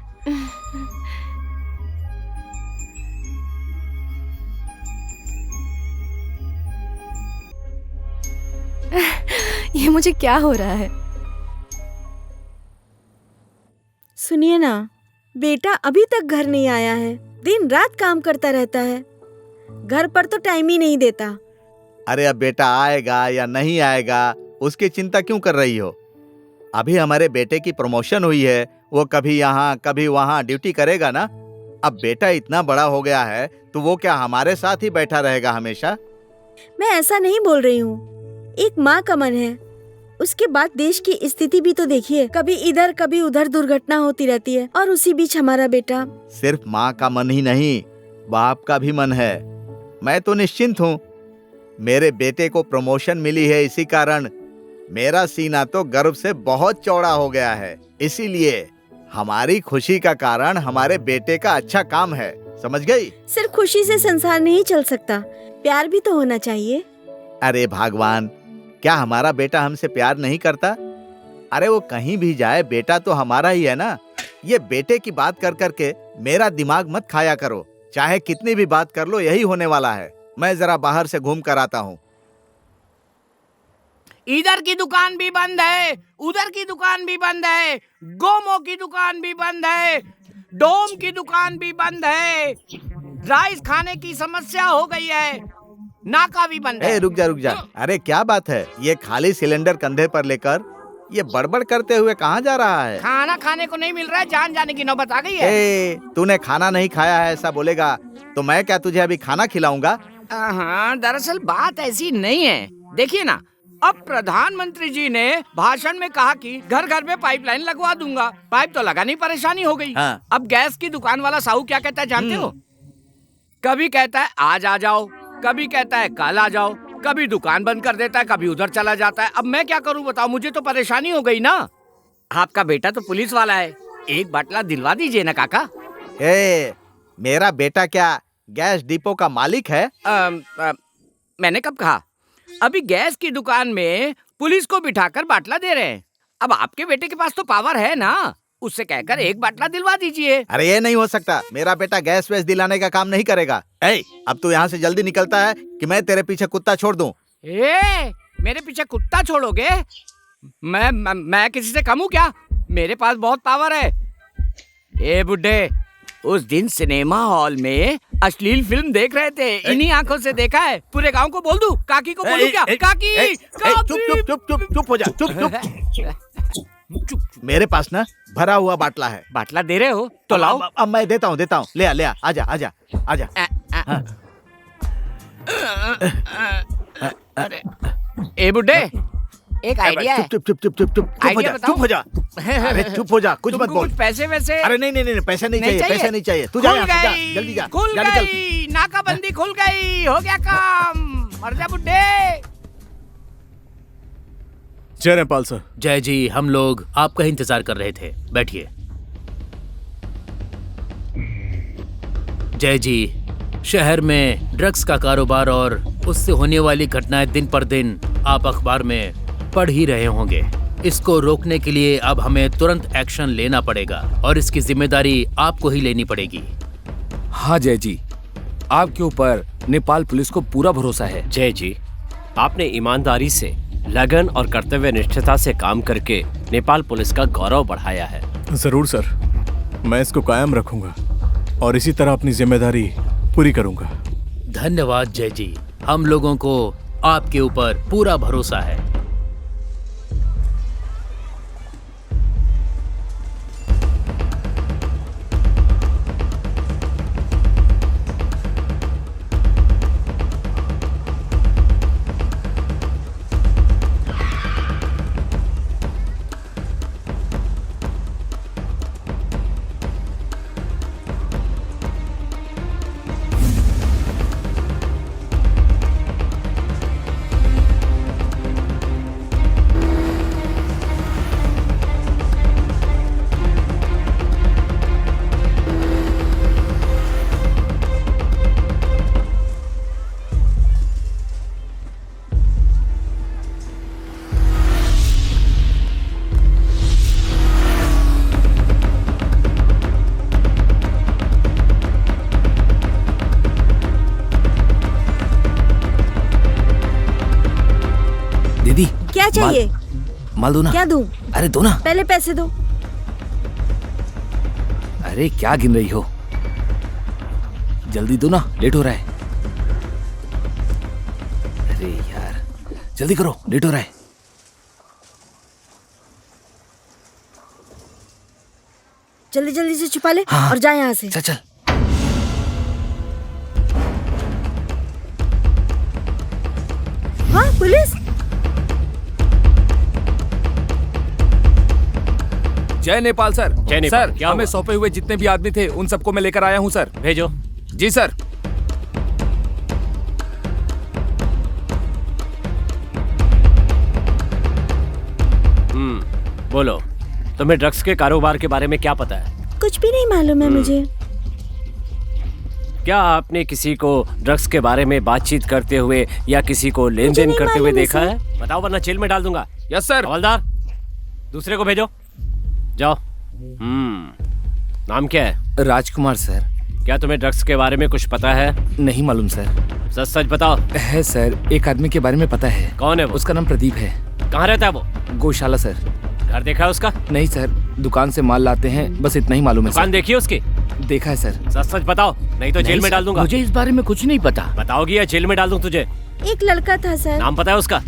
ये मुझे क्या हो रहा है? सुनिए ना, बेटा अभी तक घर नहीं आया है। दिन रात काम करता रहता है, घर पर तो टाइम ही नहीं देता। अरे अब बेटा आएगा या नहीं आएगा उसकी चिंता क्यों कर रही हो? अभी हमारे बेटे की प्रमोशन हुई है, वो कभी यहाँ कभी वहाँ ड्यूटी करेगा ना। अब बेटा इतना बड़ा हो गया है तो वो क्या हमारे साथ ही बैठा रहेगा हमेशा? मैं ऐसा नहीं बोल रही हूँ। एक माँ का मन है। उसके बाद देश की स्थिति भी तो देखिए, कभी इधर कभी उधर दुर्घटना होती रहती है, और उसी बीच हमारा बेटा। सिर्फ माँ का मन ही नहीं, बाप का भी मन है। मैं तो निश्चिंत हूँ। मेरे बेटे को प्रमोशन मिली है, इसी कारण मेरा सीना तो गर्व से बहुत चौड़ा हो गया है। इसीलिए हमारी खुशी का कारण हमारे बेटे का अच्छा काम है। समझ गई? सिर्फ खुशी से संसार नहीं चल सकता, प्यार भी तो होना चाहिए। अरे भगवान, क्या हमारा बेटा हमसे प्यार नहीं करता? अरे वो कहीं भी जाए बेटा तो हमारा ही है ना। ये बेटे की बात कर करके मेरा दिमाग मत खाया करो। चाहे कितनी भी बात कर लो, यही होने वाला है। मैं जरा बाहर से घूम कर आता हूँ। इधर की दुकान भी बंद है, उधर की दुकान भी बंद है, गोमो की दुकान भी बंद है, डोम की दुकान भी बंद है, राइस खाने की समस्या हो गई है, नाका भी बंद है। रुक जा। अरे क्या बात है? ये खाली सिलेंडर कंधे पर लेकर ये बड़बड़ करते हुए कहाँ जा रहा है? खाना खाने को नहीं मिल रहा है, जान जाने की नौबत आ गई है। तूने खाना नहीं खाया है ऐसा बोलेगा तो मैं क्या तुझे अभी खाना खिलाऊंगा? हाँ, दरअसल बात ऐसी नहीं है। देखिए ना, अब प्रधानमंत्री जी ने भाषण में कहा कि घर घर में पाइपलाइन लगवा दूंगा। पाइप तो लगानी परेशानी हो गई। हाँ। अब गैस की दुकान वाला साहू क्या कहता है जानते हो? कभी कहता है आज आ जाओ, कभी कहता है कल आ जाओ, कभी दुकान बंद कर देता है, कभी उधर चला जाता है। अब मैं क्या करूं बताओ? मुझे तो परेशानी हो गई ना। आपका बेटा तो पुलिस वाला है, एक बाटला दिलवा दीजिए ना काका। मेरा बेटा क्या गैस डिपो का मालिक है? मैंने कब कहा? अभी गैस की दुकान में पुलिस को बिठाकर बाटला दे रहे हैं। अब आपके बेटे के पास तो पावर है ना, उससे कहकर एक बाटला दिलवा दीजिए। अरे ये नहीं हो सकता, मेरा बेटा गैस वैस दिलाने का काम नहीं करेगा। अब तू यहाँ से जल्दी निकलता है कि मैं तेरे पीछे कुत्ता छोड़ दूं? मेरे पीछे कुत्ता छोड़ोगे? मैं किसी से कम हूँ क्या? मेरे पास बहुत पावर है। बुड्ढे, उस दिन सिनेमा हॉल में अश्लील फिल्म देख रहे थे, इन्हीं आंखों से देखा है। पूरे गांव को बोल दूं? काकी को बोलूं क्या? काकी! चुप हो जा, चुप। मेरे पास ना भरा हुआ बाटला है। बाटला दे रहे हो तो लाओ। अब मैं देता हूँ। ले आ, आजा। ए बुड्ढे, एक आइडिया है। चुप हो जा। अरे चुप हो जा, कुछ मत बोल। पैसे वैसे? अरे नहीं, पैसे नहीं चाहिए। तू जा, जल्दी जा। खुल गई, नाकाबंदी खुल गई, हो गया काम। मर जा बुड्ढे। जय नेपाल सर। जय जी, हम लोग आपका इंतजार कर रहे थे, बैठिए। जय जी, शहर में ड्रग्स का कारोबार और उससे होने वाली घटनाएं दिन पर दिन आप अखबार में पढ़ ही रहे होंगे। इसको रोकने के लिए अब हमें तुरंत एक्शन लेना पड़ेगा और इसकी जिम्मेदारी आपको ही लेनी पड़ेगी। हाँ जय जी, आपके ऊपर नेपाल पुलिस को पूरा भरोसा है। जय जी, आपने ईमानदारी से लगन और कर्तव्य निष्ठता से काम करके नेपाल पुलिस का गौरव बढ़ाया है। जरूर सर, मैं इसको कायम रखूंगा और इसी तरह अपनी जिम्मेदारी पूरी करूंगा। धन्यवाद जय जी, हम लोगों को आपके ऊपर पूरा भरोसा है। दीदी क्या चाहिए? माल दो ना। क्या दूं? अरे दो ना। पहले पैसे दो। अरे क्या गिन रही हो, जल्दी दो ना, लेट हो रहा है। अरे यार जल्दी करो, लेट हो रहा है। जल्दी जल्दी से छुपा ले। हाँ। और जा यहाँ से। चल चल। हाँ पुलिस। जय नेपाल सर। जय नेपाल, सर क्या हमें हुआ? सौंपे हुए जितने भी आदमी थे उन सबको मैं लेकर आया हूँ सर। भेजो। जी सर। बोलो, तुम्हें ड्रग्स के कारोबार के बारे में क्या पता है? कुछ भी नहीं मालूम है मुझे। क्या आपने किसी को ड्रग्स के बारे में बातचीत करते हुए या किसी को लेन देन नहीं करते हुए मालूम है देखा सर। है? बताओ वरना जेल में डाल दूंगा। Yes sir. हवलदार, दूसरे को भेजो। जाओ। नाम क्या है? राजकुमार सर। क्या तुम्हें ड्रग्स के बारे में कुछ पता है? नहीं मालूम सर। सच सच बताओ। है सर, एक आदमी के बारे में पता है। कौन है वो? उसका नाम प्रदीप है। कहाँ रहता है वो? गौशाला सर। घर देखा है उसका? नहीं सर, दुकान से माल लाते हैं, बस इतना ही मालूम है दुकान सर। देखी है उसकी? देखा है सर। सच सच बताओ, नहीं तो जेल नहीं में सर, डाल दूंगा। मुझे इस बारे में कुछ नहीं पता। बताओगी या जेल में डाल दूं तुझे? एक लड़का था सर। नाम पता है उसका?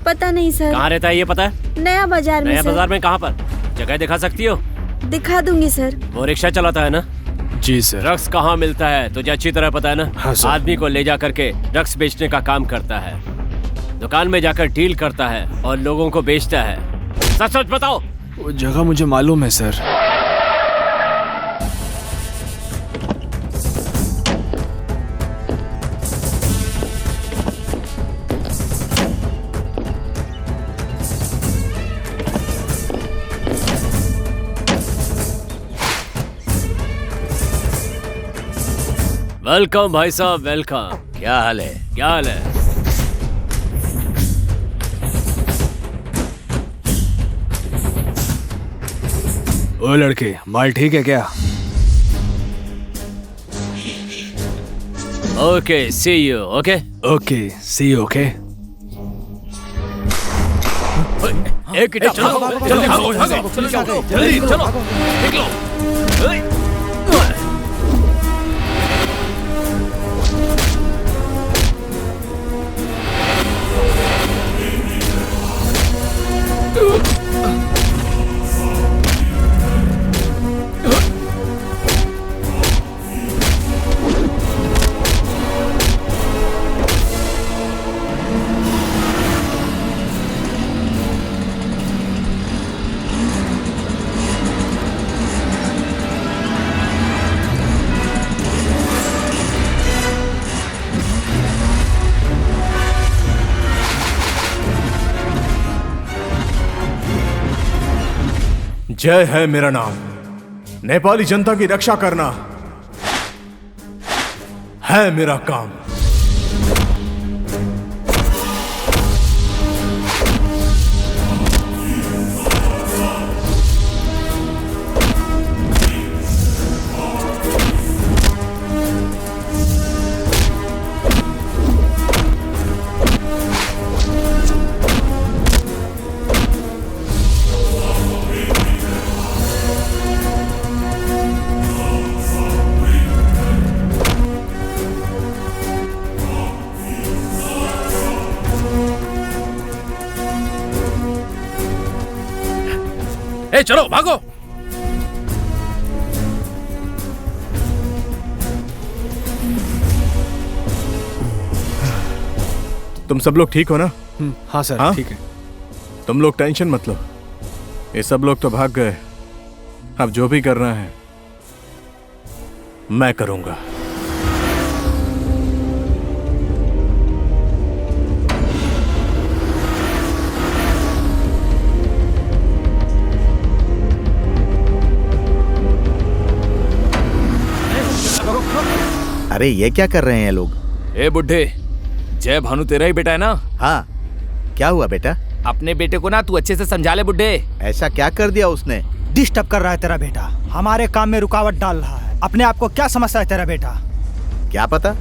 पता नहीं सर। कहाँ रहता है ये पता है? नया बाजार में नया सर। बाजार में कहाँ पर? जगह दिखा सकती हो? दिखा दूंगी सर। वो रिक्शा चलाता है ना? जी सर। ड्रग्स कहाँ मिलता है तुझे अच्छी तरह पता है ना? हाँ सर। आदमी को ले जा करके ड्रग्स बेचने का काम करता है, दुकान में जाकर डील करता है और लोगों को बेचता है। सच सच बताओ। वो जगह मुझे मालूम है सर। वेलकम भाई साहब, वेलकम। क्या हाल है? क्या हाल है? ओ लड़के, माल ठीक है क्या? Okay, see you. Okay okay, see you. Okay. एक इटा चलो, जल्दी भागो यहाँ से। जल्दी चलो, निकलो। जय है मेरा नाम। नेपाली जनता की रक्षा करना है मेरा काम। ए चलो भागो। तुम सब लोग ठीक हो ना? हाँ सर, ठीक है। तुम लोग टेंशन मत लो, ये सब लोग तो भाग गए। अब जो भी करना है मैं करूंगा। अरे ये क्या कर रहे हैं लोग? ए बुड्ढे, जय भानु तेरा ही बेटा है ना? हाँ, क्या हुआ बेटा? अपने बेटे को ना तू अच्छे से समझा ले बुड्ढे। ऐसा क्या कर दिया उसने? डिस्टर्ब कर रहा है तेरा बेटा, हमारे काम में रुकावट डाल रहा है। अपने आप को क्या समझता है तेरा बेटा? क्या पता,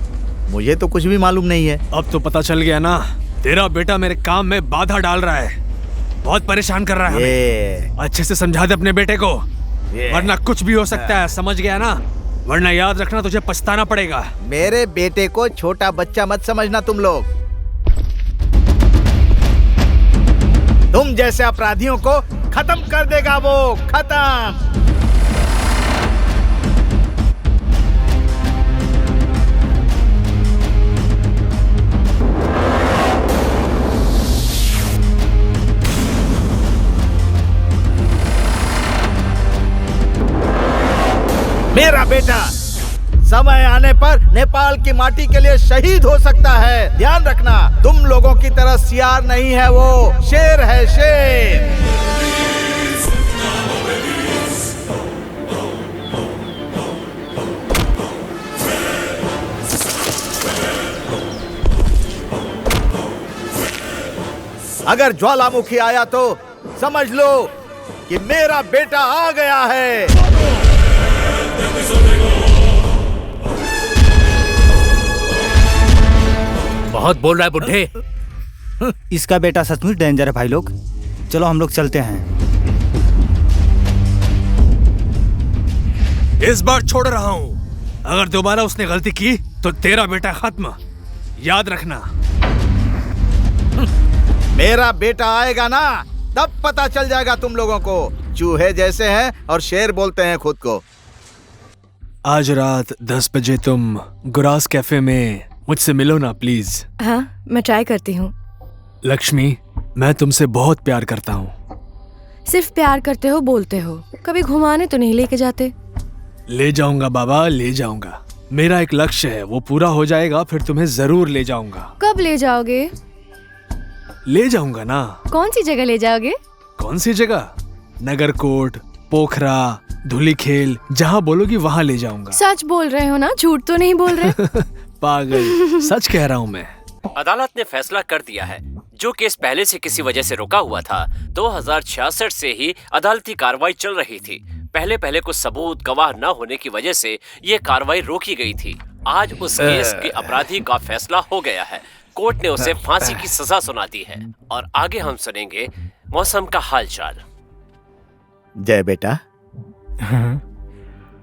मुझे तो कुछ भी मालूम नहीं है। अब तो पता चल गया ना, तेरा बेटा मेरे काम में बाधा डाल रहा है, बहुत परेशान कर रहा है हमें। अच्छे से समझा दे अपने बेटे को, वरना कुछ भी हो सकता है, समझ गया ना? वरना याद रखना तुझे पछताना पड़ेगा। मेरे बेटे को छोटा बच्चा मत समझना तुम लोग। तुम जैसे अपराधियों को खत्म कर देगा वो, खत्म। मेरा बेटा समय आने पर नेपाल की माटी के लिए शहीद हो सकता है। ध्यान रखना, तुम लोगों की तरह सियार नहीं है वो, शेर है शेर। अगर ज्वालामुखी आया तो समझ लो कि मेरा बेटा आ गया है। बहुत बोल रहा है बुड्ढे। इसका बेटा सचमुच डेंजर है भाई लोग। चलो हम लोग चलते हैं। इस बार छोड़ रहा हूँ, अगर दोबारा उसने गलती की तो तेरा बेटा खत्म, याद रखना। मेरा बेटा आएगा ना, तब पता चल जाएगा तुम लोगों को। चूहे जैसे हैं और शेर बोलते हैं खुद को। आज रात 10 बजे तुम गुरास कैफे में मुझसे मिलो ना प्लीज। हाँ, मैं ट्राई करती हूँ। लक्ष्मी, मैं तुमसे बहुत प्यार करता हूँ। सिर्फ प्यार करते हो, बोलते हो, कभी घुमाने तो नहीं लेके जाते। ले जाऊंगा बाबा, ले जाऊंगा। मेरा एक लक्ष्य है, वो पूरा हो जाएगा फिर तुम्हें जरूर ले जाऊंगा। कब ले जाओगे? ले जाऊंगा ना। कौन सी जगह ले जाओगे? कौन सी जगह? नगरकोट, पोखरा, धुलीखेल, जहाँ बोलोगी वहाँ ले जाऊंगा। सच बोल रहे हो ना, झूठ तो नहीं बोल रहे? पागल, सच कह रहा हूँ मैं। अदालत ने फैसला कर दिया है, जो केस पहले से किसी वजह से रुका हुआ था, 2066 से ही अदालती कार्रवाई चल रही थी। पहले कुछ सबूत गवाह न होने की वजह से ये कार्रवाई रोकी गई थी। आज उस केस के अपराधी का फैसला हो गया है। कोर्ट ने उसे फांसी की सजा सुना दी है। और आगे हम सुनेंगे मौसम का हालचाल। जय बेटा,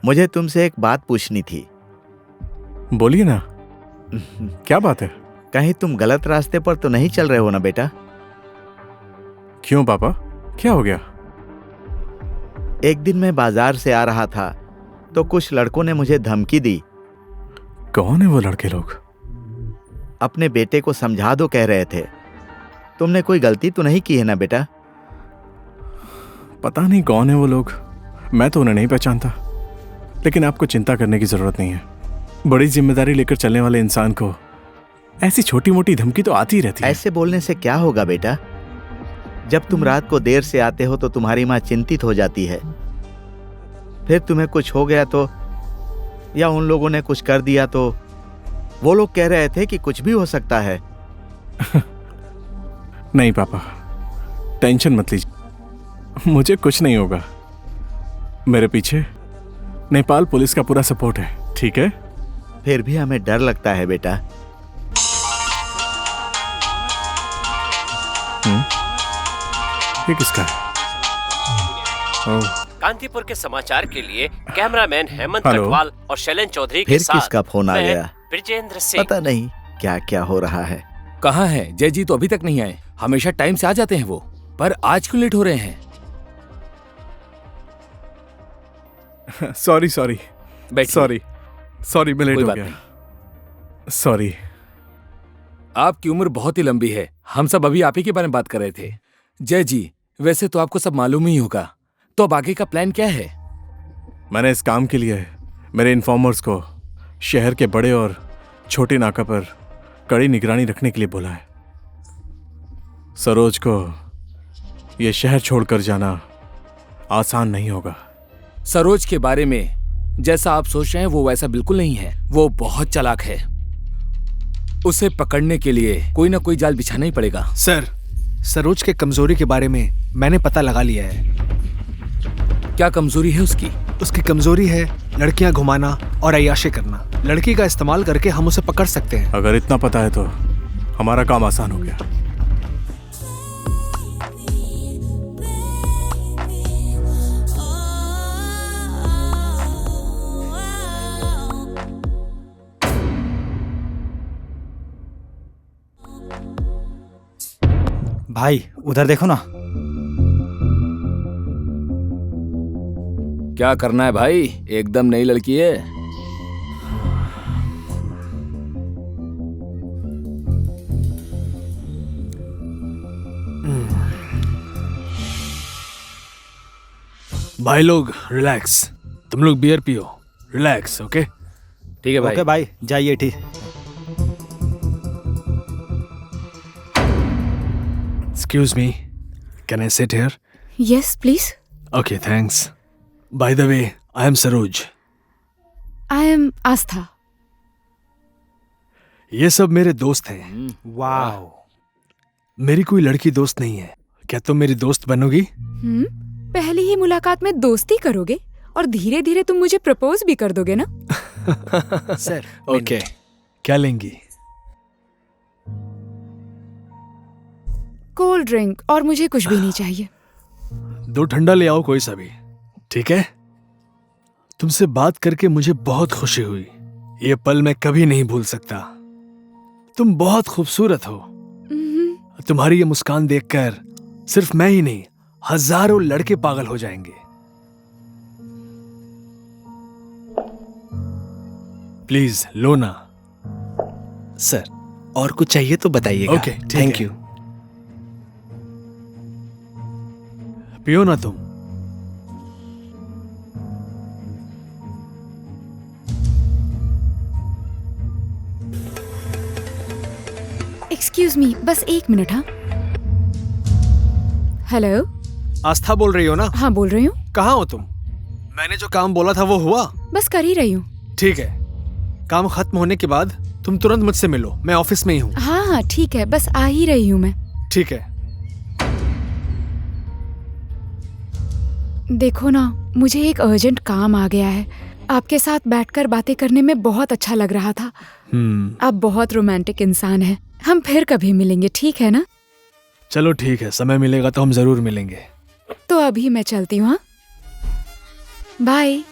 मुझे तुमसे एक बात पूछनी थी। बोलिए ना, क्या बात है? कहीं तुम गलत रास्ते पर तो नहीं चल रहे हो ना बेटा? क्यों पापा, क्या हो गया? एक दिन मैं बाजार से आ रहा था तो कुछ लड़कों ने मुझे धमकी दी। कौन है वो लड़के लोग? अपने बेटे को समझा दो कह रहे थे। तुमने कोई गलती तो नहीं की है ना बेटा? पता नहीं कौन है वो लोग, मैं तो उन्हें नहीं पहचानता। लेकिन आपको चिंता करने की जरूरत नहीं है। बड़ी जिम्मेदारी लेकर चलने वाले इंसान को ऐसी छोटी मोटी धमकी तो आती रहती है। ऐसे बोलने से क्या होगा बेटा? जब तुम रात को देर से आते हो तो तुम्हारी माँ चिंतित हो जाती है। फिर तुम्हें कुछ हो गया तो, या उन लोगों ने कुछ कर दिया तो, वो लोग कह रहे थे कि कुछ भी हो सकता है। नहीं पापा, टेंशन मत लीजिए, मुझे कुछ नहीं होगा। मेरे पीछे नेपाल पुलिस का पूरा सपोर्ट है, ठीक है? फिर भी हमें डर लगता है बेटा। ये किसका है? कांतिपुर के समाचार के लिए कैमरामैन हेमंत हेलो। कटवाल और शैलेन चौधरी के फिर साथ किसका फोन आ मैं गया? ब्रिजेंद्र सिंह। पता नहीं क्या क्या हो रहा है। कहाँ है जय जी? तो अभी तक नहीं आए। हमेशा टाइम से आ जाते हैं वो, पर आज क्यों लेट हो रहे हैं? सॉरी सॉरी बैठिए। सॉरी मैं लेट कोई हो बात गया। सॉरी। आपकी उम्र बहुत ही लंबी है। हम सब अभी आप ही के बारे में बात कर रहे थे। जय जी, वैसे तो आपको सब मालूम ही होगा, तो अब आगे का प्लान क्या है? मैंने इस काम के लिए मेरे इन्फॉर्मर्स को शहर के बड़े और छोटे नाका पर कड़ी निगरानी रखने के लिए बोला है। सरोज को यह शहर छोड़कर जाना आसान नहीं होगा। सरोज के बारे में जैसा आप सोच रहे हैं वो वैसा बिल्कुल नहीं है। वो बहुत चालाक है। उसे पकड़ने के लिए कोई ना कोई जाल बिछाना ही पड़ेगा। सर, सरोज के कमजोरी के बारे में मैंने पता लगा लिया है। क्या कमजोरी है उसकी? उसकी कमजोरी है लड़कियां घुमाना और अय्याशी करना। लड़की का इस्तेमाल करके हम उसे पकड़ सकते हैं। अगर इतना पता है तो हमारा काम आसान हो गया। भाई उधर देखो ना। क्या करना है भाई? एकदम नई लड़की है। भाई लोग रिलैक्स, तुम लोग बियर पियो, रिलैक्स। ओके ठीक है भाई। ओके भाई, जाइए। ठीक। Excuse me, can I sit here? Yes, please. Okay, thanks. By the way, I am Saroj. I am Astha. ये सब मेरे दोस्त हैं। वाह। मेरी कोई लड़की दोस्त नहीं है। क्या तुम मेरी दोस्त बनोगी? पहली ही मुलाकात में दोस्ती करोगे और धीरे धीरे तुम मुझे प्रपोज भी कर दोगे ना? सर। ओके, क्या लेंगी? कोल्ड ड्रिंक और मुझे कुछ भी नहीं चाहिए। 2 ठंडा ले आओ, कोई सा भी। ठीक है? तुमसे बात करके मुझे बहुत खुशी हुई। ये पल मैं कभी नहीं भूल सकता। तुम बहुत खूबसूरत हो। तुम्हारी ये मुस्कान देखकर सिर्फ मैं ही नहीं, हजारों लड़के पागल हो जाएंगे। प्लीज लो ना। सर, और कुछ चाहिए तो बताइएगा। Okay, thank you. पियो ना तुम। एक्सक्यूज मी, बस 1 मिनट। हाँ, हेलो। आस्था बोल रही हो ना? हाँ, बोल रही हूँ। कहाँ हो तुम? मैंने जो काम बोला था वो हुआ? बस कर ही रही हूँ। ठीक है, काम खत्म होने के बाद तुम तुरंत मुझसे मिलो। मैं ऑफिस में ही हूँ। हाँ हाँ ठीक है, बस आ ही रही हूँ मैं। ठीक है। देखो ना, मुझे एक अर्जेंट काम आ गया है। आपके साथ बैठकर बातें करने में बहुत अच्छा लग रहा था। आप बहुत रोमांटिक इंसान हैं। हम फिर कभी मिलेंगे, ठीक है ना? चलो ठीक है, समय मिलेगा तो हम जरूर मिलेंगे। तो अभी मैं चलती हूँ। हाँ, बाय।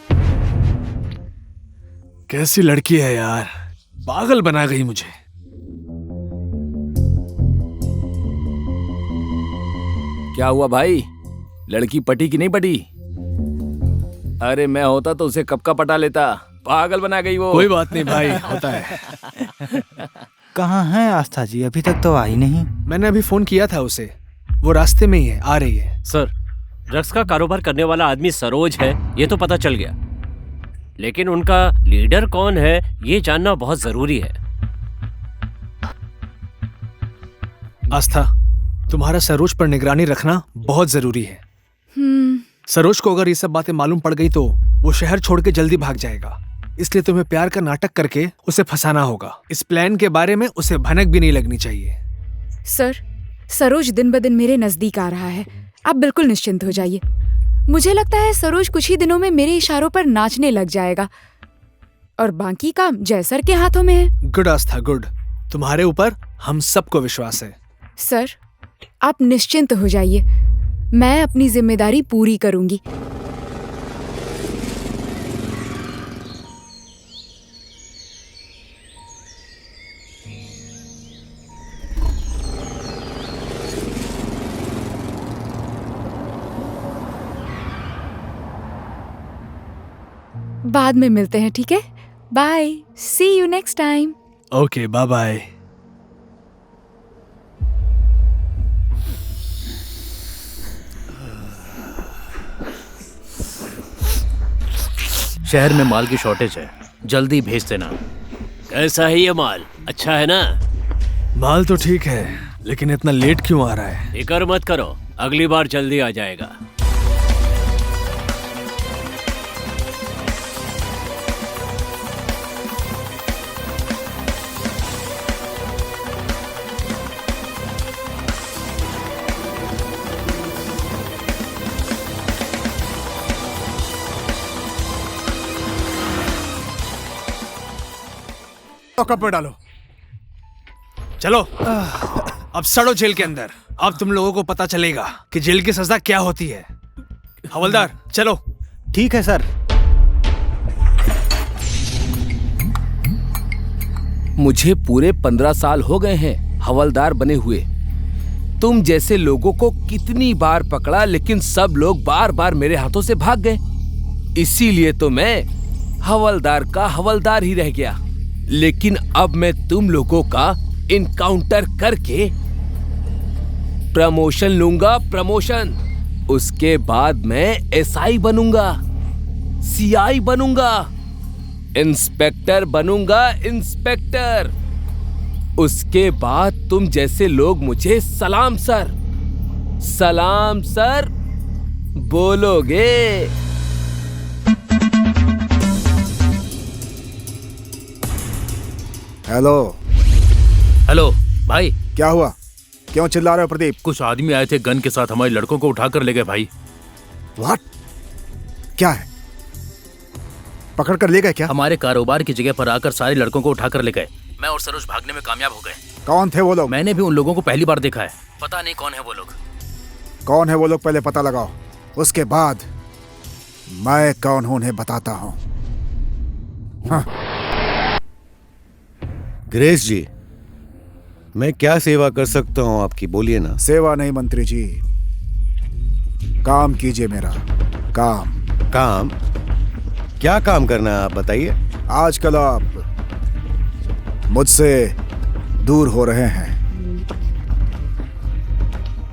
कैसी लड़की है यार, पागल बना गई मुझे। क्या हुआ भाई? लड़की पटी कि नहीं पटी? अरे मैं होता तो उसे कब का पटा लेता। पागल बना गई वो। कोई बात नहीं भाई, होता है। कहाँ है आस्था जी? अभी तक तो आई नहीं। मैंने अभी फोन किया था उसे, वो रास्ते में ही है, आ रही है। सर, ड्रग्स का कारोबार करने वाला आदमी सरोज है, ये तो पता चल गया, लेकिन उनका लीडर कौन है ये जानना बहुत जरूरी है। आस्था, तुम्हारा सरोज पर निगरानी रखना बहुत जरूरी है। सरोज को अगर ये सब बातें मालूम पड़ गई तो वो शहर छोड़ के जल्दी भाग जाएगा। इसलिए तुम्हें प्यार का नाटक करके उसे फंसाना होगा। इस प्लान के बारे में उसे भनक भी नहीं लगनी चाहिए। सर, सरोज दिन ब दिन मेरे नजदीक आ रहा है। आप बिल्कुल निश्चिंत हो जाइए। मुझे लगता है सरोज कुछ ही दिनों में मेरे इशारों पर नाचने लग जाएगा और बाकी काम जय सर के हाथों में है। गुड आस्था, गुड। तुम्हारे ऊपर हम सबको विश्वास है। सर, आप निश्चिंत हो जाइए, मैं अपनी जिम्मेदारी पूरी करूंगी। बाद में मिलते हैं, ठीक है? Bye, see you next time. Okay, bye bye. शहर में माल की शॉर्टेज है, जल्दी भेज देना। कैसा है ये माल? अच्छा है ना? माल तो ठीक है, लेकिन इतना लेट क्यों आ रहा है? फिक्र मत करो, अगली बार जल्दी आ जाएगा। लॉकअप में डालो। चलो अब सड़ो जेल के अंदर। अब तुम लोगों को पता चलेगा कि जेल की सजा क्या होती है। हवलदार चलो। ठीक है सर। मुझे पूरे 15 साल हो गए हैं हवलदार बने हुए। तुम जैसे लोगों को कितनी बार पकड़ा, लेकिन सब लोग बार बार मेरे हाथों से भाग गए। इसीलिए तो मैं हवलदार का हवलदार ही रह गया। लेकिन अब मैं तुम लोगों का इनकाउंटर करके प्रमोशन लूंगा, प्रमोशन। उसके बाद मैं एसआई बनूंगा, सीआई बनूंगा, इंस्पेक्टर बनूंगा, इंस्पेक्टर। उसके बाद तुम जैसे लोग मुझे सलाम सर, सलाम सर बोलोगे। हेलो। हेलो भाई। क्या हुआ? क्यों चिल्ला रहे हो प्रदीप? कुछ आदमी आए थे गन के साथ, हमारे लड़कों को उठाकर ले गए भाई। व्हाट? क्या है? पकड़ कर ले गए क्या? हमारे कारोबार की जगह पर आकर सारे लड़कों को उठाकर ले गए। मैं और सरोज भागने में कामयाब हो गए। कौन थे वो लोग? मैंने भी उन लोगों को पहली बार देखा है, पता नहीं कौन है वो लोग। कौन है वो लोग पहले पता लगाओ, उसके बाद मैं कौन हूं उन्हें बताता हूं। हाँ। ग्रेस जी, मैं क्या सेवा कर सकता हूं आपकी, बोलिए ना। सेवा नहीं मंत्री जी, काम कीजिए मेरा। काम। काम? क्या काम करना है आप बताइए। आजकल आप मुझसे दूर हो रहे हैं,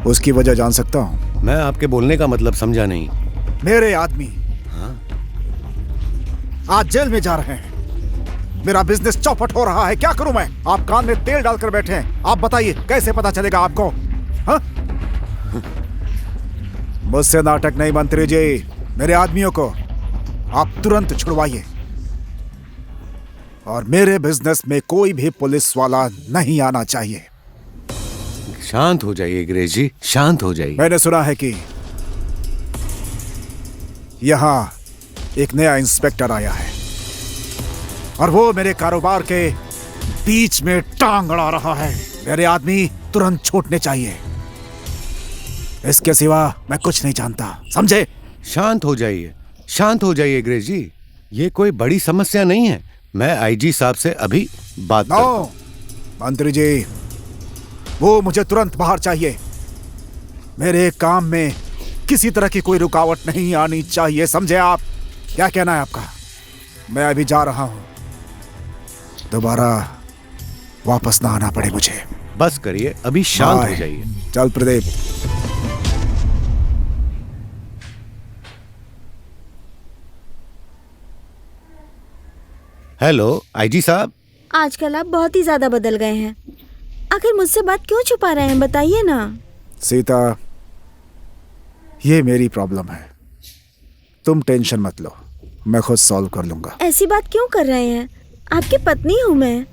उसकी वजह जान सकता हूं? मैं आपके बोलने का मतलब समझा नहीं। मेरे आदमी आज जेल में जा रहे हैं, मेरा बिजनेस चौपट हो रहा है, क्या करूं मैं? आप कान में तेल डालकर बैठे हैं, आप बताइए कैसे पता चलेगा आपको? हाँ? मुझसे नाटक नहीं मंत्री जी, मेरे आदमियों को आप तुरंत छुड़वाइए और मेरे बिजनेस में कोई भी पुलिस वाला नहीं आना चाहिए। शांत हो जाइए ग्रेस जी, शांत हो जाइए। मैंने सुना है कि यहां एक नया इंस्पेक्टर आया है और वो मेरे कारोबार के बीच में टांग अड़ा रहा है। मेरे आदमी तुरंत छूटने चाहिए, इसके सिवा मैं कुछ नहीं जानता, समझे? शांत हो जाइए, शांत हो जाइए ग्रेस जी, ये कोई बड़ी समस्या नहीं है। मैं आईजी साहब से अभी बात करता हूं। मंत्री जी, वो मुझे तुरंत बाहर चाहिए। मेरे काम में किसी तरह की कोई रुकावट नहीं आनी चाहिए, समझे आप? क्या कहना है आपका? मैं अभी जा रहा हूं, दोबारा वापस ना आना पड़े मुझे। बस करिए, अभी शांत हो जाइए। चल प्रदीप। हेलो आईजी साहब। आजकल आप बहुत ही ज्यादा बदल गए हैं, आखिर मुझसे बात क्यों छुपा रहे हैं, बताइए ना। सीता, ये मेरी प्रॉब्लम है, तुम टेंशन मत लो, मैं खुद सॉल्व कर लूंगा। ऐसी बात क्यों कर रहे हैं? आपकी पत्नी हूँ मैं,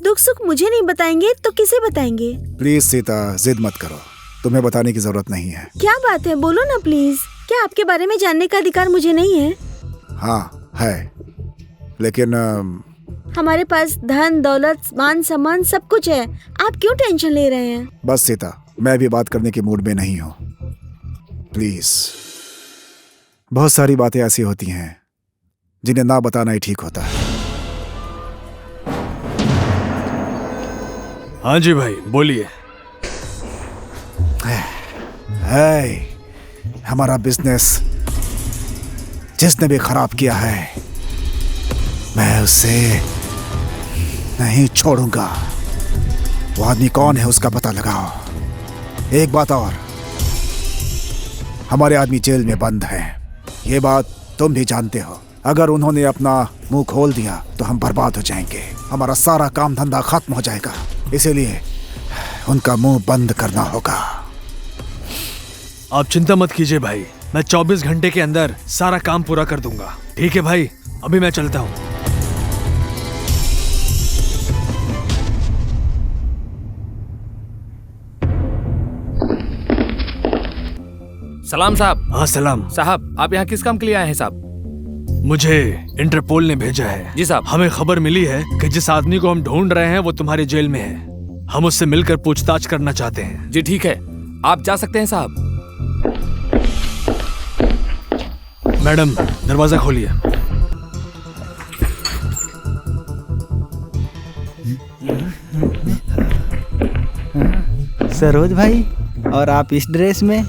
दुख सुख मुझे नहीं बताएंगे तो किसे बताएंगे? प्लीज सीता, जिद मत करो, तुम्हें बताने की जरूरत नहीं है। क्या बात है, बोलो ना प्लीज। क्या आपके बारे में जानने का अधिकार मुझे नहीं है? हाँ है, लेकिन हमारे पास धन दौलत मान सम्मान सब कुछ है, आप क्यों टेंशन ले रहे हैं? बस सीता, मैं भी बात करने के मूड में नहीं हूँ, प्लीज। बहुत सारी बातें ऐसी होती हैं जिन्हें ना बताना ही ठीक होता है। हाँ जी भाई, बोलिए। हमारा बिजनेस जिसने भी खराब किया है मैं उसे नहीं छोड़ूंगा। वो आदमी कौन है उसका पता लगाओ। एक बात और, हमारे आदमी जेल में बंद है, ये बात तुम भी जानते हो। अगर उन्होंने अपना मुंह खोल दिया तो हम बर्बाद हो जाएंगे, हमारा सारा काम धंधा खत्म हो जाएगा। इसीलिए उनका मुंह बंद करना होगा। आप चिंता मत कीजिए भाई, मैं 24 घंटे के अंदर सारा काम पूरा कर दूंगा। ठीक है भाई, अभी मैं चलता हूँ। सलाम साहब। हाँ सलाम साहब, आप यहाँ किस काम के लिए आए हैं साहब? मुझे इंटरपोल ने भेजा है। जी साहब। हमें खबर मिली है कि जिस आदमी को हम ढूंढ रहे हैं वो तुम्हारी जेल में है। हम उससे मिलकर पूछताछ करना चाहते हैं। जी ठीक है, आप जा सकते हैं साहब। मैडम, दरवाजा खोलिए। सरोज भाई, और आप इस ड्रेस में?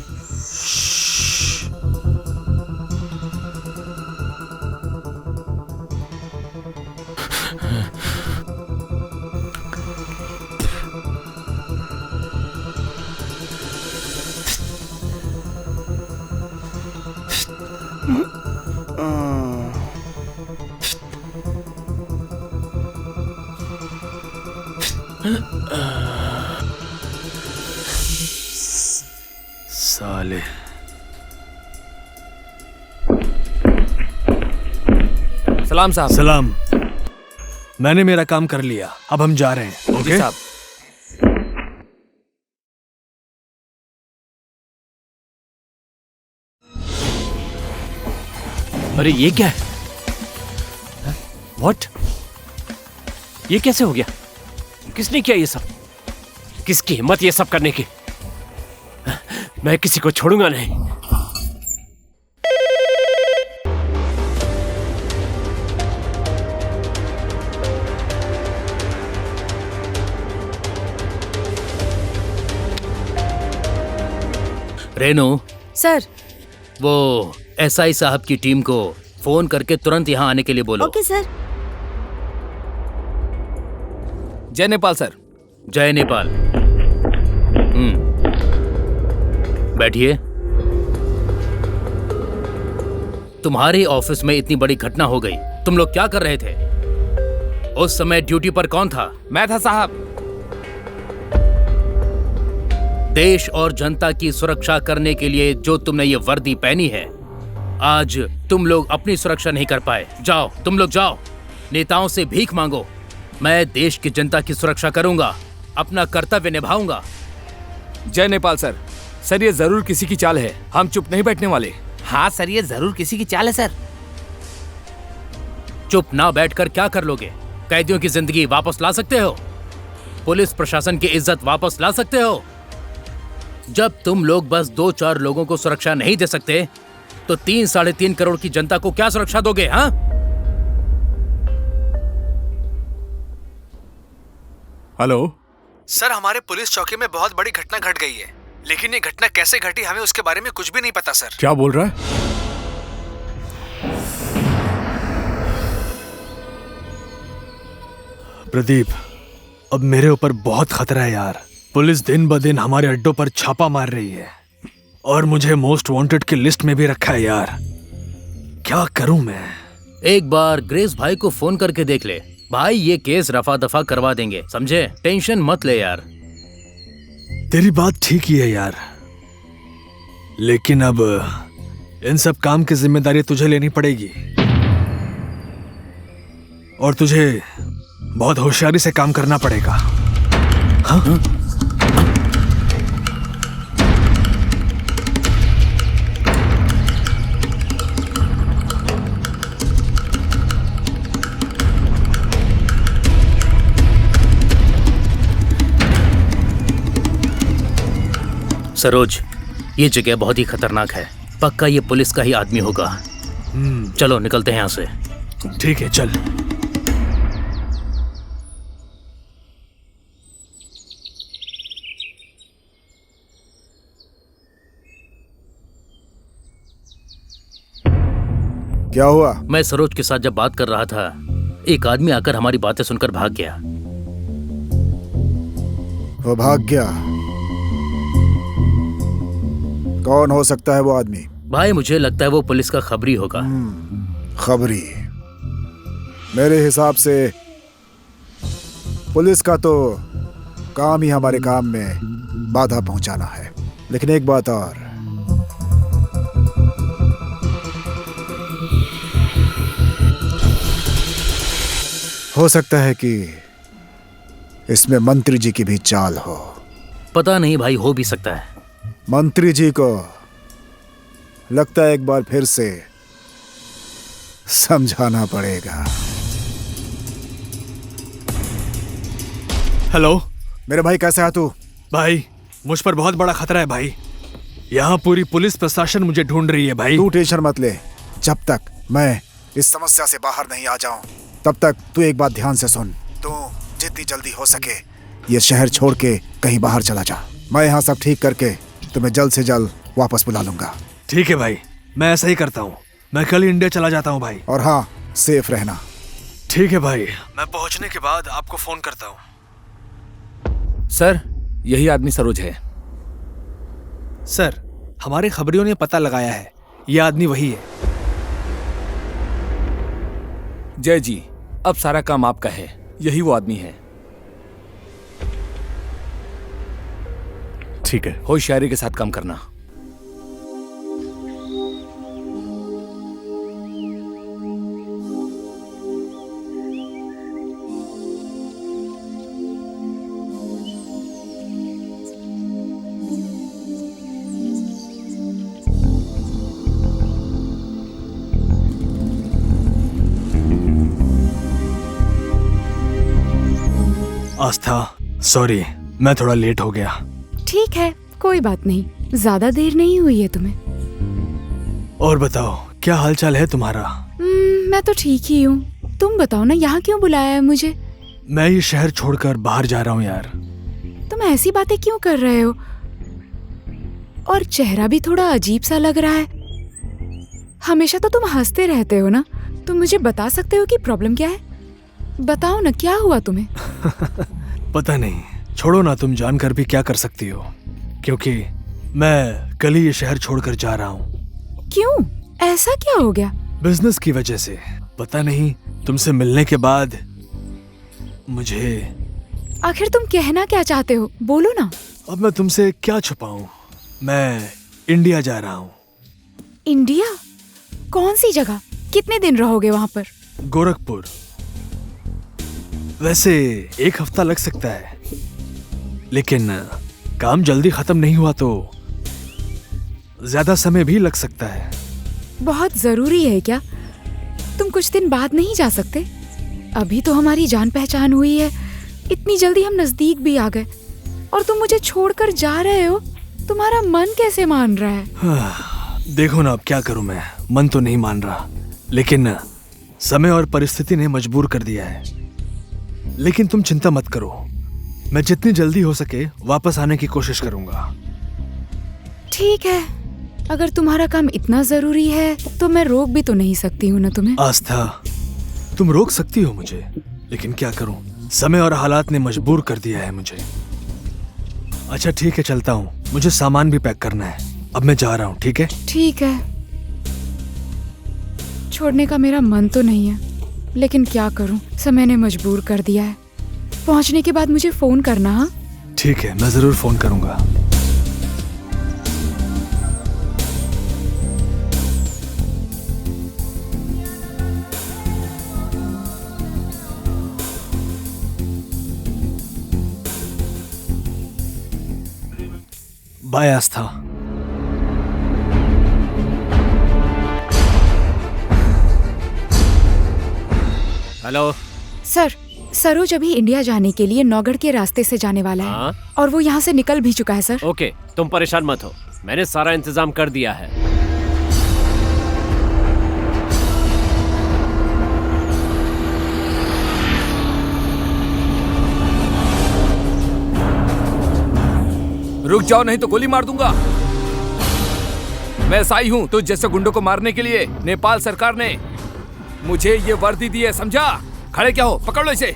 साले। सलाम साहब। सलाम। मैंने मेरा काम कर लिया, अब हम जा रहे हैं। ओके साहब। अरे ये क्या है? व्हाट? ये कैसे हो गया? किसने किया ये सब? किसकी हिम्मत ये सब करने की? मैं किसी को छोड़ूंगा नहीं। रेनू सर, वो एसआई साहब की टीम को फोन करके तुरंत यहाँ आने के लिए बोलो। Okay sir. जय नेपाल सर। जय नेपाल। बैठिए। तुम्हारे ऑफिस में इतनी बड़ी घटना हो गई, तुम लोग क्या कर रहे थे? उस समय ड्यूटी पर कौन था? मैं था साहब। देश और जनता की सुरक्षा करने के लिए जो तुमने ये वर्दी पहनी है, आज तुम लोग अपनी सुरक्षा नहीं कर पाए। जाओ, तुम लोग जाओ, नेताओं से भीख मांगो। मैं देश की जनता की सुरक्षा करूंगा, अपना कर्तव्य निभाऊंगा। जय नेपाल सर। सर ये जरूर किसी की चाल है, हम चुप नहीं बैठने वाले। हाँ सर, ये जरूर किसी की चाल है सर। चुप ना बैठकर क्या कर लोगे? कैदियों की जिंदगी वापस ला सकते हो? पुलिस प्रशासन की इज्जत वापस ला सकते हो? जब तुम लोग बस 2-4 लोगों को सुरक्षा नहीं दे सकते तो 3-3.5 करोड़ की जनता को क्या सुरक्षा दोगे? हाँ? हेलो सर, हमारे पुलिस चौकी में बहुत बड़ी घटना घट गई है, लेकिन ये घटना कैसे घटी हमें उसके बारे में कुछ भी नहीं पता सर। क्या बोल रहा है? प्रदीप, अब मेरे ऊपर बहुत खतरा है यार। पुलिस दिन ब दिन हमारे अड्डों पर छापा मार रही है और मुझे मोस्ट वांटेड की लिस्ट में भी रखा है यार। क्या करूं मैं? एक बार ग्रेस भाई को फोन करके देख ले भाई, ये केस रफा दफा करवा देंगे, समझे? टेंशन मत ले यार। तेरी बात ठीक ही है यार, लेकिन अब इन सब काम की जिम्मेदारी तुझे लेनी पड़ेगी और तुझे बहुत होशियारी से काम करना पड़ेगा। हाँ? सरोज, ये जगह बहुत ही खतरनाक है, पक्का ये पुलिस का ही आदमी होगा। चलो निकलते हैं यहाँ से। ठीक है, चल। क्या हुआ? मैं सरोज के साथ जब बात कर रहा था, एक आदमी आकर हमारी बातें सुनकर भाग गया। वो भाग गया? कौन हो सकता है वो आदमी? भाई मुझे लगता है वो पुलिस का खबरी होगा। खबरी? मेरे हिसाब से पुलिस का तो काम ही हमारे काम में बाधा पहुंचाना है। लेकिन एक बात और, हो सकता है कि इसमें मंत्री जी की भी चाल हो। पता नहीं भाई, हो भी सकता है। मंत्री जी को लगता है एक बार फिर से समझाना पड़ेगा। हेलो मेरे भाई, कैसे है तू? भाई मुझ पर बहुत बड़ा खतरा है भाई। यहाँ पूरी पुलिस प्रशासन मुझे ढूंढ रही है भाई। तू टेंशन मत ले। जब तक मैं इस समस्या से बाहर नहीं आ जाऊं तब तक तू एक बात ध्यान से सुन। तू जितनी जल्दी हो सके ये शहर छोड़ के कहीं बाहर चला जा। मैं यहाँ सब ठीक करके तुम्हें जल्द से जल्द वापस बुला लूंगा। ठीक है भाई, मैं ऐसा ही करता हूँ। मैं कल इंडिया चला जाता हूँ भाई। और हाँ, सेफ रहना। ठीक है भाई, मैं पहुँचने के बाद आपको फोन करता हूँ। सर, यही आदमी सरोज है। सर, हमारे खबरियों ने पता लगाया है, ये आदमी वही है। जय जी, अब सारा काम आपका है। यही वो आदमी है। ठीक है, होशियारी के साथ काम करना। आस्था, सॉरी, मैं थोड़ा लेट हो गया। ठीक है, कोई बात नहीं। ज्यादा देर नहीं हुई है तुम्हें। और बताओ, क्या हालचाल है तुम्हारा? मैं तो ठीक ही हूँ। तुम बताओ ना, यहाँ क्यों बुलाया है मुझे? मैं ये शहर छोड़कर बाहर जा रहा हूँ यार। तुम ऐसी बातें क्यों कर रहे हो? और चेहरा भी थोड़ा अजीब सा लग रहा है। हमेशा तो तुम हंसते रहते हो ना। तुम मुझे बता सकते हो कि प्रॉब्लम क्या है? बताओ ना, क्या हुआ तुम्हें? पता नहीं, छोड़ो ना। तुम जानकर भी क्या कर सकती हो, क्योंकि मैं कल ही ये शहर छोड़कर जा रहा हूँ। क्यों? ऐसा क्या हो गया? बिजनेस की वजह से। पता नहीं, तुमसे मिलने के बाद मुझे। आखिर तुम कहना क्या चाहते हो? बोलो ना। अब मैं तुमसे क्या छुपाऊं? मैं इंडिया जा रहा हूँ। इंडिया? कौन सी जगह? कितने दिन रहोगे वहाँ पर? गोरखपुर। वैसे 1 हफ्ता लग सकता है, लेकिन काम जल्दी खत्म नहीं हुआ तो ज्यादा समय भी लग सकता है। बहुत जरूरी है क्या? तुम कुछ दिन बाद नहीं जा सकते? अभी तो हमारी जान पहचान हुई है, इतनी जल्दी हम नजदीक भी आ गए, और तुम मुझे छोड़कर जा रहे हो। तुम्हारा मन कैसे मान रहा है? देखो ना, अब क्या करूं मैं। मन तो नहीं मान रहा, लेकिन समय और परिस्थिति ने मजबूर कर दिया है। लेकिन तुम चिंता मत करो, मैं जितनी जल्दी हो सके वापस आने की कोशिश करूंगा। ठीक है, अगर तुम्हारा काम इतना जरूरी है तो मैं रोक भी तो नहीं सकती हूँ ना तुम्हें। आस्था, तुम रोक सकती हो मुझे, लेकिन क्या करूं, समय और हालात ने मजबूर कर दिया है मुझे। अच्छा ठीक है, चलता हूँ। मुझे सामान भी पैक करना है। अब मैं जा रहा हूँ। ठीक है? ठीक है। छोड़ने का मेरा मन तो नहीं है, लेकिन क्या करूं, समय ने मजबूर कर दिया है। पहुंचने के बाद मुझे फोन करना। हाँ ठीक है, मैं जरूर फोन करूंगा। बाय आस्था। हेलो सर, सरोज अभी इंडिया जाने के लिए नौगढ़ के रास्ते से जाने वाला है। हाँ? और वो यहाँ से निकल भी चुका है सर। ओके, तुम परेशान मत हो, मैंने सारा इंतजाम कर दिया है। रुक जाओ, नहीं तो गोली मार दूंगा। मैं ऐसा ही हूं, तो जैसे गुंडों को मारने के लिए नेपाल सरकार ने मुझे ये वर्दी दी है, समझा? खड़े क्या हो, पकड़ लो इसे।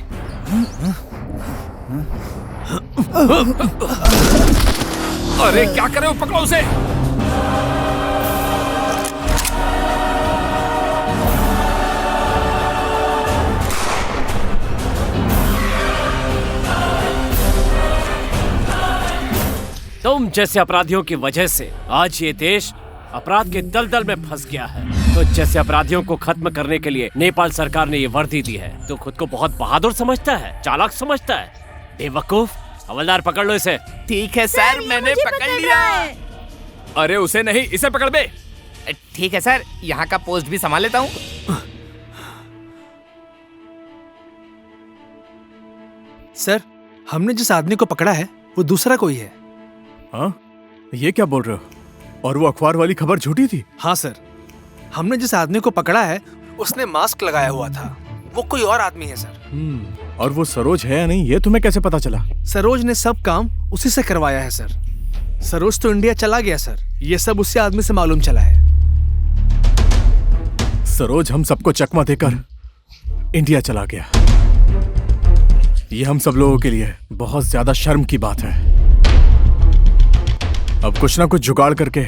अरे क्या कर रहे हो, पकड़ो उसे। तुम जैसे अपराधियों की वजह से आज ये देश अपराध के दलदल में फंस गया है। तो जैसे अपराधियों को खत्म करने के लिए नेपाल सरकार ने ये वर्दी दी है। तो खुद को बहुत बहादुर समझता है, चालाक समझता है, बेवकूफ। हवलदार पकड़ लो इसे। ठीक है सर, मैंने पकड़ लिया। अरे उसे नहीं, इसे पकड़ बे। ठीक है सर, यहाँ का पोस्ट भी संभाल लेता हूँ। सर, हमने जिस आदमी को पकड़ा है वो दूसरा कोई है। हाँ, ये क्या बोल रहे हो? और वो अखबार वाली खबर झूठी थी? हाँ सर, हमने जिस आदमी को पकड़ा है उसने मास्क लगाया हुआ था। वो कोई और आदमी है सर। और वो सरोज है या नहीं, ये तुम्हें कैसे पता चला? सरोज ने सब काम उसी से करवाया है सर। सरोज तो इंडिया चला गया सर, ये सब उसी आदमी से मालूम चला है। सरोज हम सबको चकमा देकर इंडिया चला गया। ये हम सब लोगों के लिए बहुत ज्यादा शर्म की बात है। अब कुछ ना कुछ जुगाड़ करके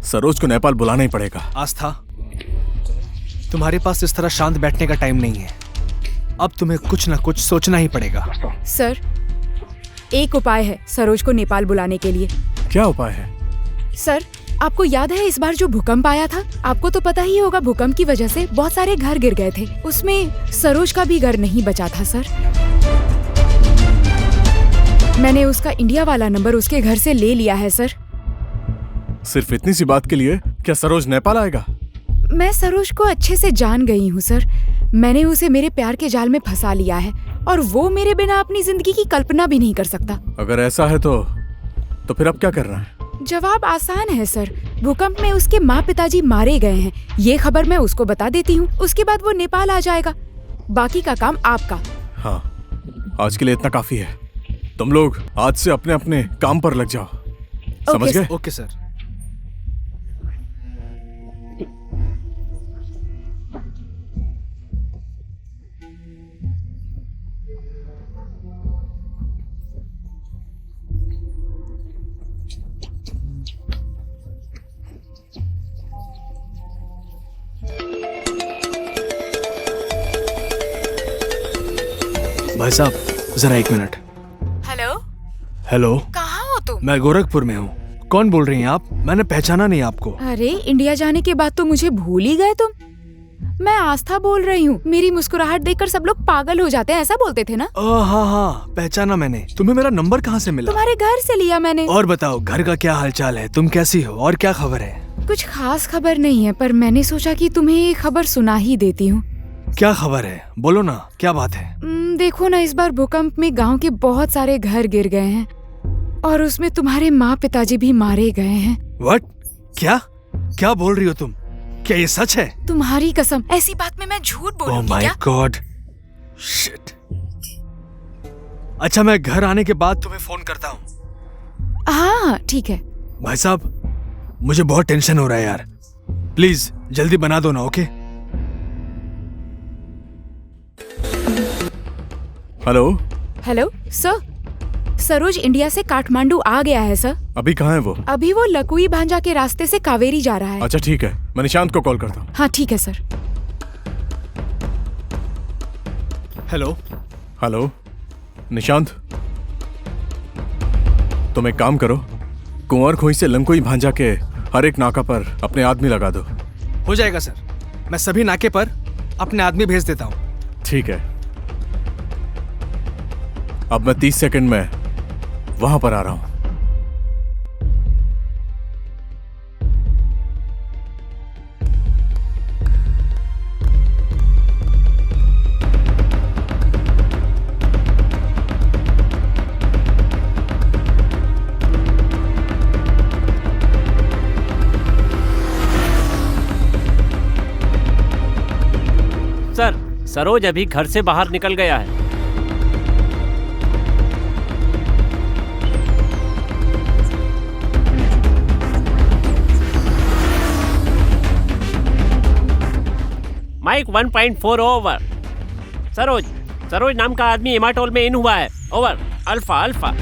सरोज को नेपाल बुलाना ही पड़ेगा। आस्था, तुम्हारे पास इस तरह शांत बैठने का टाइम नहीं है। अब तुम्हें कुछ ना कुछ सोचना ही पड़ेगा। सर, एक उपाय है सरोज को नेपाल बुलाने के लिए। क्या उपाय है? सर, आपको याद है इस बार जो भूकंप आया था? आपको तो पता ही होगा, भूकंप की वजह से बहुत सारे घर गिर गए थे। उसमें सरोज का भी घर नहीं बचा था सर। मैंने उसका इंडिया वाला नंबर उसके घर से ले लिया है सर। सिर्फ इतनी सी बात के लिए क्या सरोज नेपाल आएगा? मैं सरोज को अच्छे से जान गई हूँ सर। मैंने उसे मेरे प्यार के जाल में फंसा लिया है और वो मेरे बिना अपनी जिंदगी की कल्पना भी नहीं कर सकता। अगर ऐसा है तो फिर अब क्या करना है? जवाब आसान है सर। भूकंप में उसके माँ पिताजी मारे गए हैं, ये खबर मैं उसको बता देती हूँ। उसके बाद वो नेपाल आ जाएगा। बाकी का काम आपका। हाँ, आज के लिए इतना काफी है। तुम लोग आज से अपने अपने काम पर लग जाओ। समझ गए? Okay sir. भाई साहब, जरा एक मिनट। हेलो। हेलो, कहाँ हो तुम? मैं गोरखपुर में हूँ। कौन बोल रही हैं आप? मैंने पहचाना नहीं आपको। अरे, इंडिया जाने के बाद तो मुझे भूल ही गए तुम। मैं आस्था बोल रही हूँ। मेरी मुस्कुराहट देखकर सब लोग पागल हो जाते हैं, ऐसा बोलते थे ना? हाँ हाँ, पहचाना मैंने। तुम्हें मेरा नंबर कहाँ से मिला? तुम्हारे घर से लिया मैंने। और बताओ, घर का क्या हालचाल है? तुम कैसी हो और क्या खबर है? कुछ खास खबर नहीं है, पर मैंने सोचा कि तुम्हें ये खबर सुना ही देती हूँ। क्या खबर है? बोलो ना, क्या बात है? देखो ना, इस बार भूकंप में गांव के बहुत सारे घर गिर गए हैं और उसमें तुम्हारे माँ पिताजी भी मारे गए हैं। व्हाट? क्या बोल रही हो तुम? क्या ये सच है? तुम्हारी कसम, ऐसी बात में मैं झूठ बोलूंगी क्या? Oh my God, shit. अच्छा, मैं घर आने के बाद तुम्हें फोन करता हूँ। हाँ ठीक है। भाई साहब, मुझे बहुत टेंशन हो रहा है यार। प्लीज जल्दी बना दो ना। Okay? Hello. Hello sir, Saroj India से काठमांडू आ गया है सर। अभी कहाँ है वो? अभी वो लकुई भांजा के रास्ते से कावेरी जा रहा है। अच्छा ठीक है, मैं निशांत को कॉल करता हूँ। हाँ ठीक है सर। हेलो। हेलो निशांत, तुम एक काम करो, कुंवर खोई से लंकोई भांजा के हर एक नाका पर अपने आदमी लगा दो। हो जाएगा सर, मैं सभी नाके पर अपने आदमी भेज देता हूँ। ठीक है, अब मैं 30 सेकंड में वहां पर आ रहा हूं। सर, सरोज अभी घर से बाहर निकल गया है। Mic 1.4 over. सरोज सरोज नाम का आदमी इमाटोल में इन हुआ है। ओवर। Alpha alpha.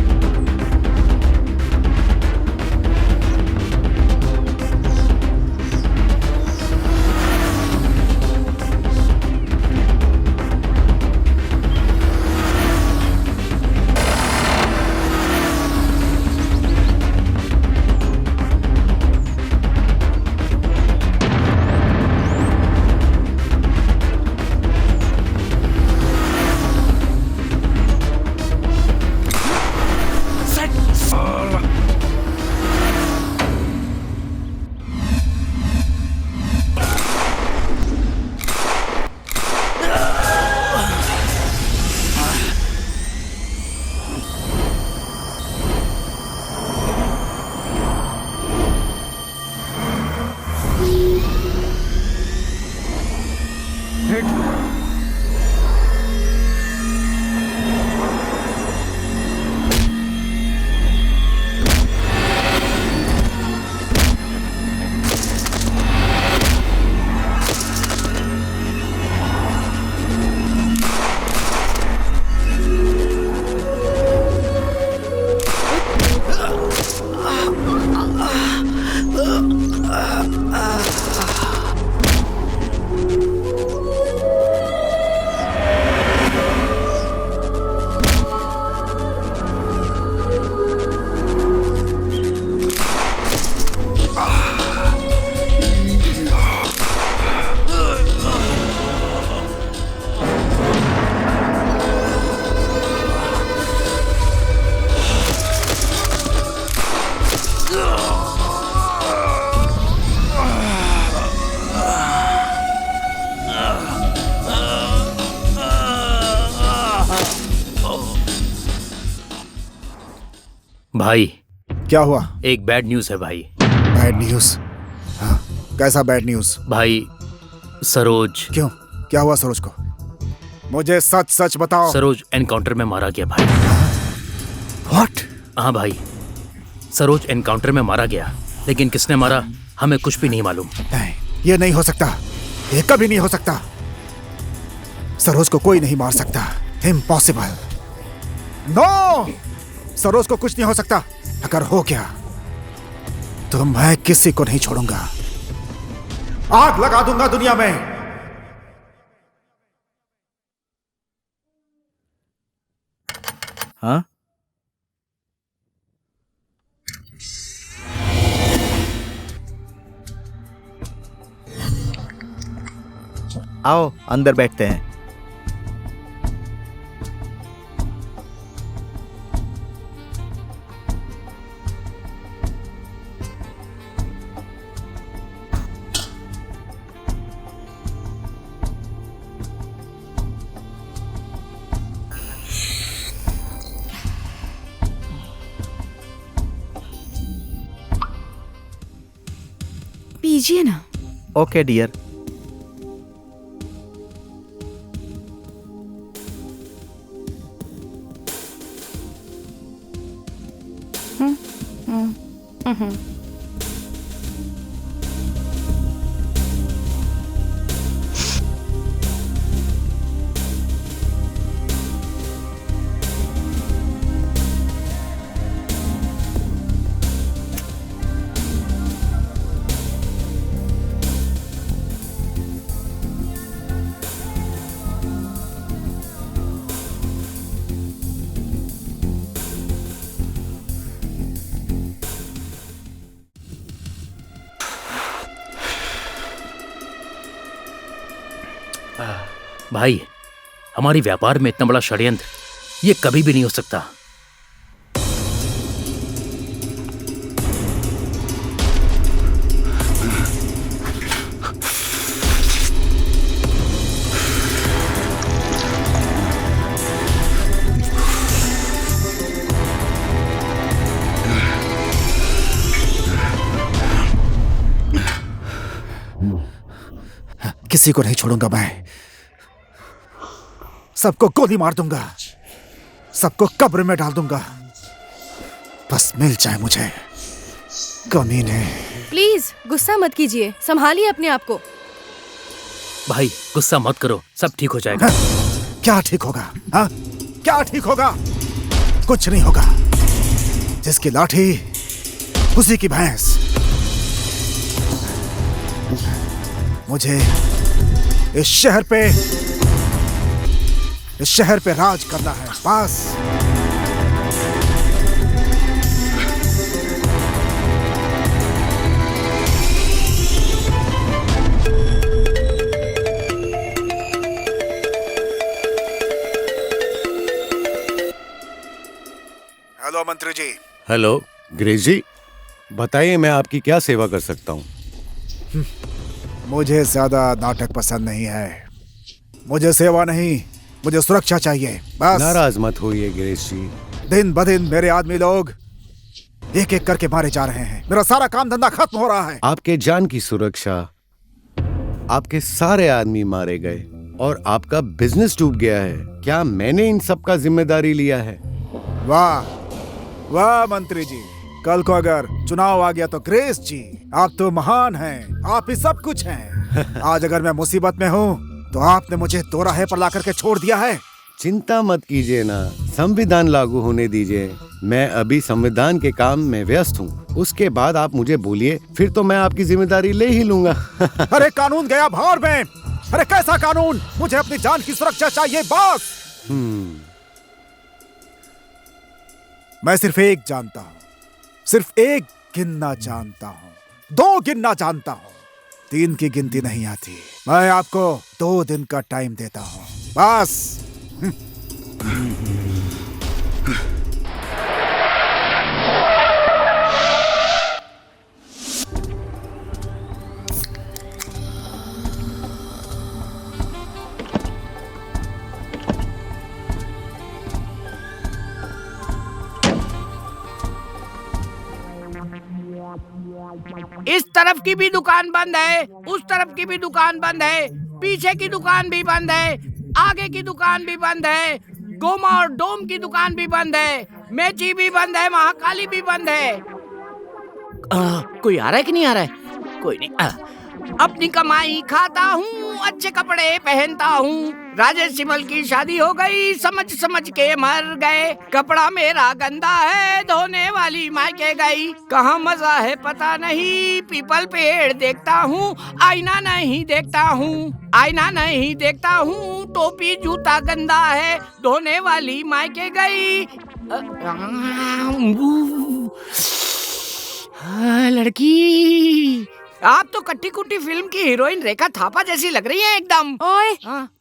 भाई क्या हुआ? एक बैड न्यूज है भाई। Bad news? हाँ, कैसा बैड न्यूज? भाई सरोज। क्यों? क्या हुआ सरोज को? मुझे सच सच बताओ। सरोज एनकाउंटर में मारा गया भाई। व्हाट? हाँ भाई, सरोज एनकाउंटर में मारा गया, लेकिन किसने मारा हमें कुछ भी नहीं मालूम। नहीं, ये नहीं हो सकता, ये कभी नहीं हो सकता। सरोज को कोई नहीं मार सकता, इम्पॉसिबल। नो, सरोज को कुछ नहीं हो सकता। अगर हो गया तो मैं किसी को नहीं छोड़ूंगा, आग लगा दूंगा दुनिया में। हाँ? आओ अंदर बैठते हैं। पीजिए ना। Okay dear. भाई, हमारी व्यापार में इतना बड़ा षड्यंत्र ये कभी भी नहीं हो सकता। किसी को नहीं छोड़ूंगा मैं, सबको गोली मार दूंगा, सबको कब्र में डाल दूंगा, बस मिल जाए मुझे कमीने। प्लीज गुस्सा मत कीजिए, संभालिए अपने आप को। भाई गुस्सा मत करो, सब ठीक हो जाएगा। क्या ठीक होगा? हाँ, क्या ठीक होगा? कुछ नहीं होगा। जिसकी लाठी उसी की भैंस। मुझे इस शहर पे राज करना है, बस। हेलो मंत्री जी। हेलो ग्रेस जी, बताइए मैं आपकी क्या सेवा कर सकता हूँ? मुझे ज्यादा नाटक पसंद नहीं है। मुझे सेवा नहीं, मुझे सुरक्षा चाहिए, बस। नाराज मत होइए ग्रेस जी। दिन ब दिन मेरे आदमी लोग एक एक करके मारे जा रहे हैं। मेरा सारा काम धंधा खत्म हो रहा है। आपके जान की सुरक्षा, आपके सारे आदमी मारे गए और आपका बिजनेस डूब गया है। क्या मैंने इन सब का जिम्मेदारी लिया है? वाह वाह मंत्री जी, कल को अगर चुनाव आ गया तो ग्रेस जी आप तो महान हैं, आप ही सब कुछ हैं। आज अगर मैं मुसीबत में हूँ तो आपने मुझे दोराहे पर ला करके छोड़ दिया है। चिंता मत कीजिए ना, संविधान लागू होने दीजिए। मैं अभी संविधान के काम में व्यस्त हूँ, उसके बाद आप मुझे बोलिए, फिर तो मैं आपकी जिम्मेदारी ले ही लूंगा। अरे कानून गया भाड़ में। अरे कैसा कानून? मुझे अपनी जान की सुरक्षा चाहिए, बॉस। मैं सिर्फ एक जानता हूँ, सिर्फ एक गिनना जानता हूँ, 2 गिनना जानता हूँ, 3 की गिनती नहीं आती। मैं आपको 2 दिन का टाइम देता हूँ, बस। इस तरफ की भी दुकान बंद है, उस तरफ की भी दुकान बंद है, पीछे की दुकान भी बंद है, आगे की दुकान भी बंद है, गोमा और डोम की दुकान भी बंद है, मेची भी बंद है, महाकाली भी बंद है। कोई आ रहा है कि नहीं आ रहा है? कोई नहीं। अपनी कमाई खाता हूँ, अच्छे कपड़े पहनता हूँ। राजेश सिमल की शादी हो गई, समझ समझ के मर गए। कपड़ा मेरा गंदा है, धोने वाली मायके गई। कहाँ मजा है पता नहीं, पीपल पेड़ देखता हूँ, आईना नहीं देखता हूँ, आईना नहीं देखता हूँ। टोपी जूता गंदा है, धोने वाली मायके गई। लड़की, आप तो कट्टी कुट्टी फिल्म की हीरोइन रेखा थापा जैसी लग रही है एकदम। ओए,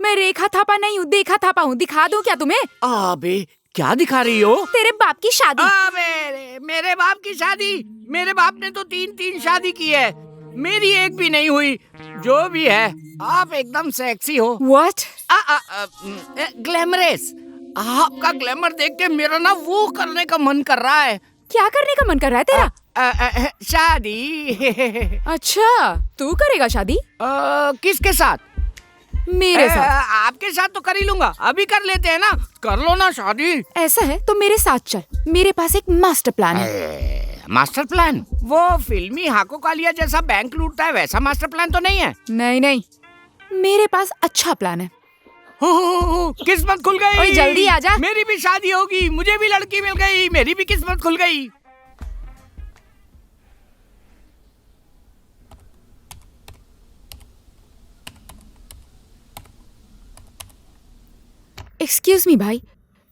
मैं रेखा थापा नहीं हूँ, देखा थापा हूँ। दिखा दूँ क्या तुम्हें? अबे क्या दिखा रही हो? तेरे बाप की शादी। मेरे बाप की शादी? मेरे बाप ने तो 3 शादी की है, मेरी एक भी नहीं हुई। जो भी है, आप एकदम सेक्सी हो। What? ग्लैमरस। आपका ग्लैमर देख के मेरा ना वो करने का मन कर रहा है। क्या करने का मन कर रहा है तेरा? शादी। अच्छा, तू करेगा शादी? किसके साथ? मेरे साथ। आपके साथ तो कर ही लूंगा, अभी कर लेते हैं ना। कर लो ना शादी। ऐसा है तो मेरे साथ चल, मेरे पास एक मास्टर प्लान है। Master plan? वो फिल्मी हाको कालिया जैसा बैंक लूटता है वैसा मास्टर प्लान तो नहीं है? नहीं, मेरे पास अच्छा प्लान है। किस्मत खुल गई। ओए जल्दी आजा। मेरी भी शादी होगी, मुझे भी लड़की मिल गई, मेरी भी किस्मत खुल गई। एक्सक्यूज मी भाई,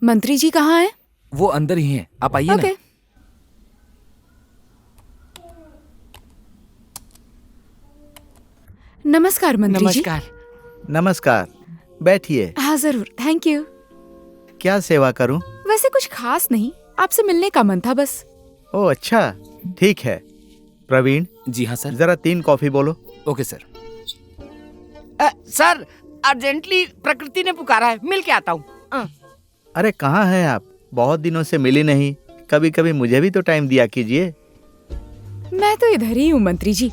मंत्री जी कहाँ हैं? वो अंदर ही हैं, आप आइए ना। नमस्कार मंत्री जी। नमस्कार, बैठिए। हाँ जरूर, थैंक यू। क्या सेवा करूं? वैसे कुछ खास नहीं, आपसे मिलने का मन था बस। ओह अच्छा, ठीक है। प्रवीण। जी हाँ सर। जरा 3 कॉफी बोलो। Okay sir. सर अर्जेंटली प्रकृति ने पुकारा है, मिल के आता हूँ। अरे कहाँ हैं आप? बहुत दिनों से मिली नहीं। कभी कभी मुझे भी तो टाइम दिया कीजिए। मैं तो इधर ही हूँ मंत्री जी।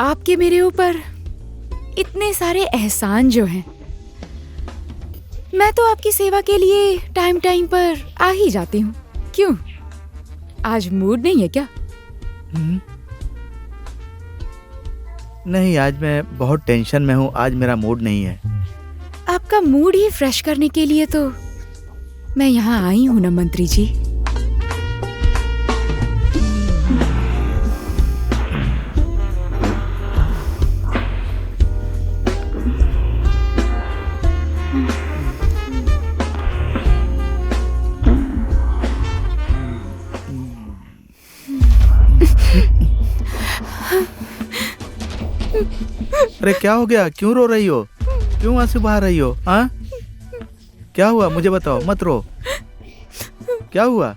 आपके मेरे ऊपर इतने सारे एहसान जो हैं, मैं तो आपकी सेवा के लिए टाइम टाइम पर आ ही जाती हूँ। क्यों, आज मूड नहीं है क्या? नहीं, आज मैं बहुत टेंशन में हूँ। आज मेरा मूड नहीं है। आपका मूड ही फ्रेश करने के लिए तो मैं यहाँ आई हूँ ना मंत्री जी। अरे क्या हो गया? क्यों रो रही हो? क्यों आंसू बहा रही हो? हाँ, क्या हुआ? मुझे बताओ, मत रो। क्या हुआ?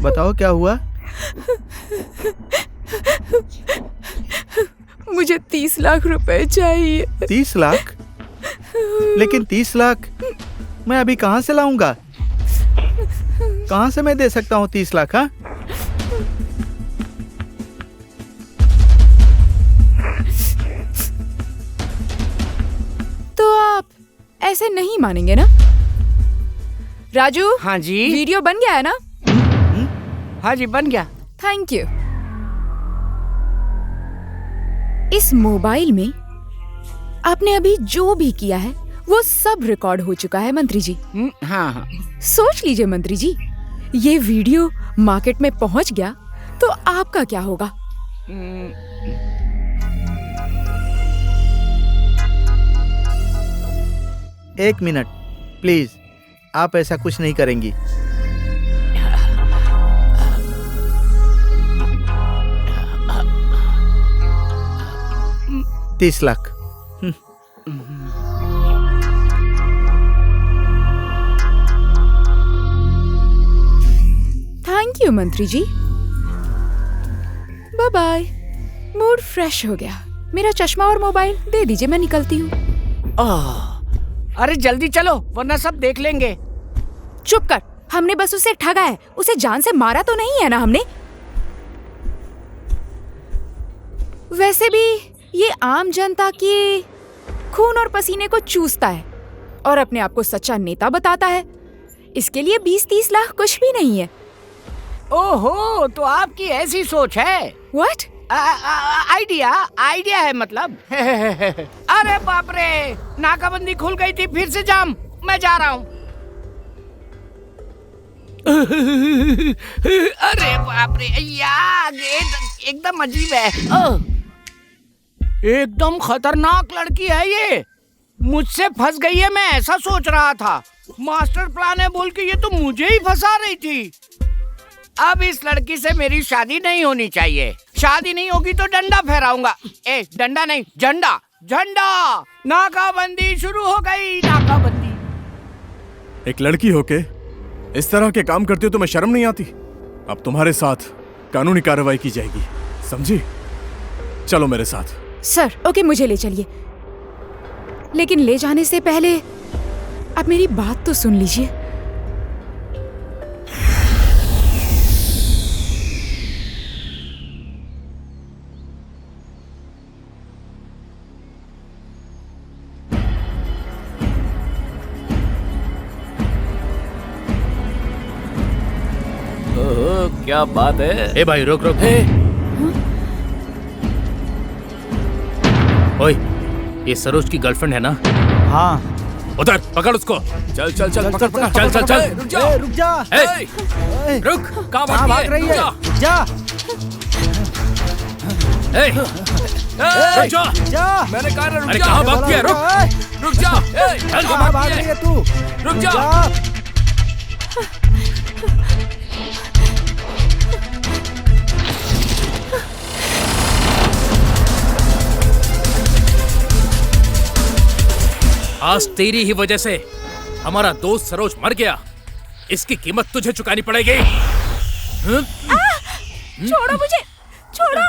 बताओ क्या हुआ? मुझे 30 लाख रुपए चाहिए। 30 लाख? लेकिन 30 लाख मैं अभी कहाँ से लाऊंगा? कहाँ से मैं दे सकता हूँ 30 लाख? हाँ, तो आप ऐसे नहीं मानेंगे ना? राजू। हाँ जी। वीडियो बन गया है ना? हाँ जी, बन गया। Thank you. इस मोबाइल में आपने अभी जो भी किया है वो सब रिकॉर्ड हो चुका है मंत्री जी। हाँ हाँ। सोच लीजिए मंत्री जी, ये वीडियो मार्केट में पहुंच गया तो आपका क्या होगा? एक मिनट प्लीज, आप ऐसा कुछ नहीं करेंगी। $30 लाख। थैंक यू मंत्री ji. Bye bye. Mood fresh हो गया। मेरा चश्मा और मोबाइल दे दीजिए, मैं निकलती हूँ। अरे जल्दी चलो वरना सब देख लेंगे। चुप कर, हमने बस उसे ठगा है, उसे जान से मारा तो नहीं है ना हमने? वैसे भी ये आम जनता की खून और पसीने को चूसता है और अपने आप को सच्चा नेता बताता है। इसके लिए 20-30 लाख कुछ भी नहीं है। ओहो, तो आपकी ऐसी सोच है? What? आइडिया है मतलब। अरे बाप रे, नाकाबंदी खुल गई थी, फिर से जाम। मैं जा रहा हूँ। अरे बाप रे यार, एकदम अजीब है। एकदम खतरनाक लड़की है ये। मुझसे फंस गई है, मैं ऐसा सोच रहा था। मास्टर प्लान है बोल के ये तो मुझे ही फंसा रही थी। अब इस लड़की से मेरी शादी नहीं होनी चाहिए। शादी नहीं होगी तो डंडा फहराऊंगा। डंडा नहीं, झंडा। झंडा। नाकाबंदी शुरू हो गई, नाकाबंदी। एक लड़की होके इस तरह के काम करती हो तो मैं शर्म नहीं आती? अब तुम्हारे साथ कानूनी कार्रवाई की जाएगी, समझी? चलो मेरे साथ। सर, ओके, मुझे ले चलिए, लेकिन ले जाने से पहले आप मेरी बात तो सुन लीजिए। क्या बात है? ए भाई रुक रुक। ओए, ये सरोज की गर्लफ्रेंड है ना? हाँ। उधर पकड़ उसको। चल चल चल, पकड़ पकड़। चल चल चल। रुक जा, रुक जा। रुक। कहाँ भाग रही है? रुक जा। रुक जा। मैंने कहा ना रुक जा। अरे कहाँ भाग गया? रुक। रुक जा। कहाँ भाग रही है तू? रुक जा। आज तेरी ही वजह से हमारा दोस्त सरोज मर गया। इसकी कीमत तुझे चुकानी पड़ेगी। छोड़ो मुझे, छोड़ो।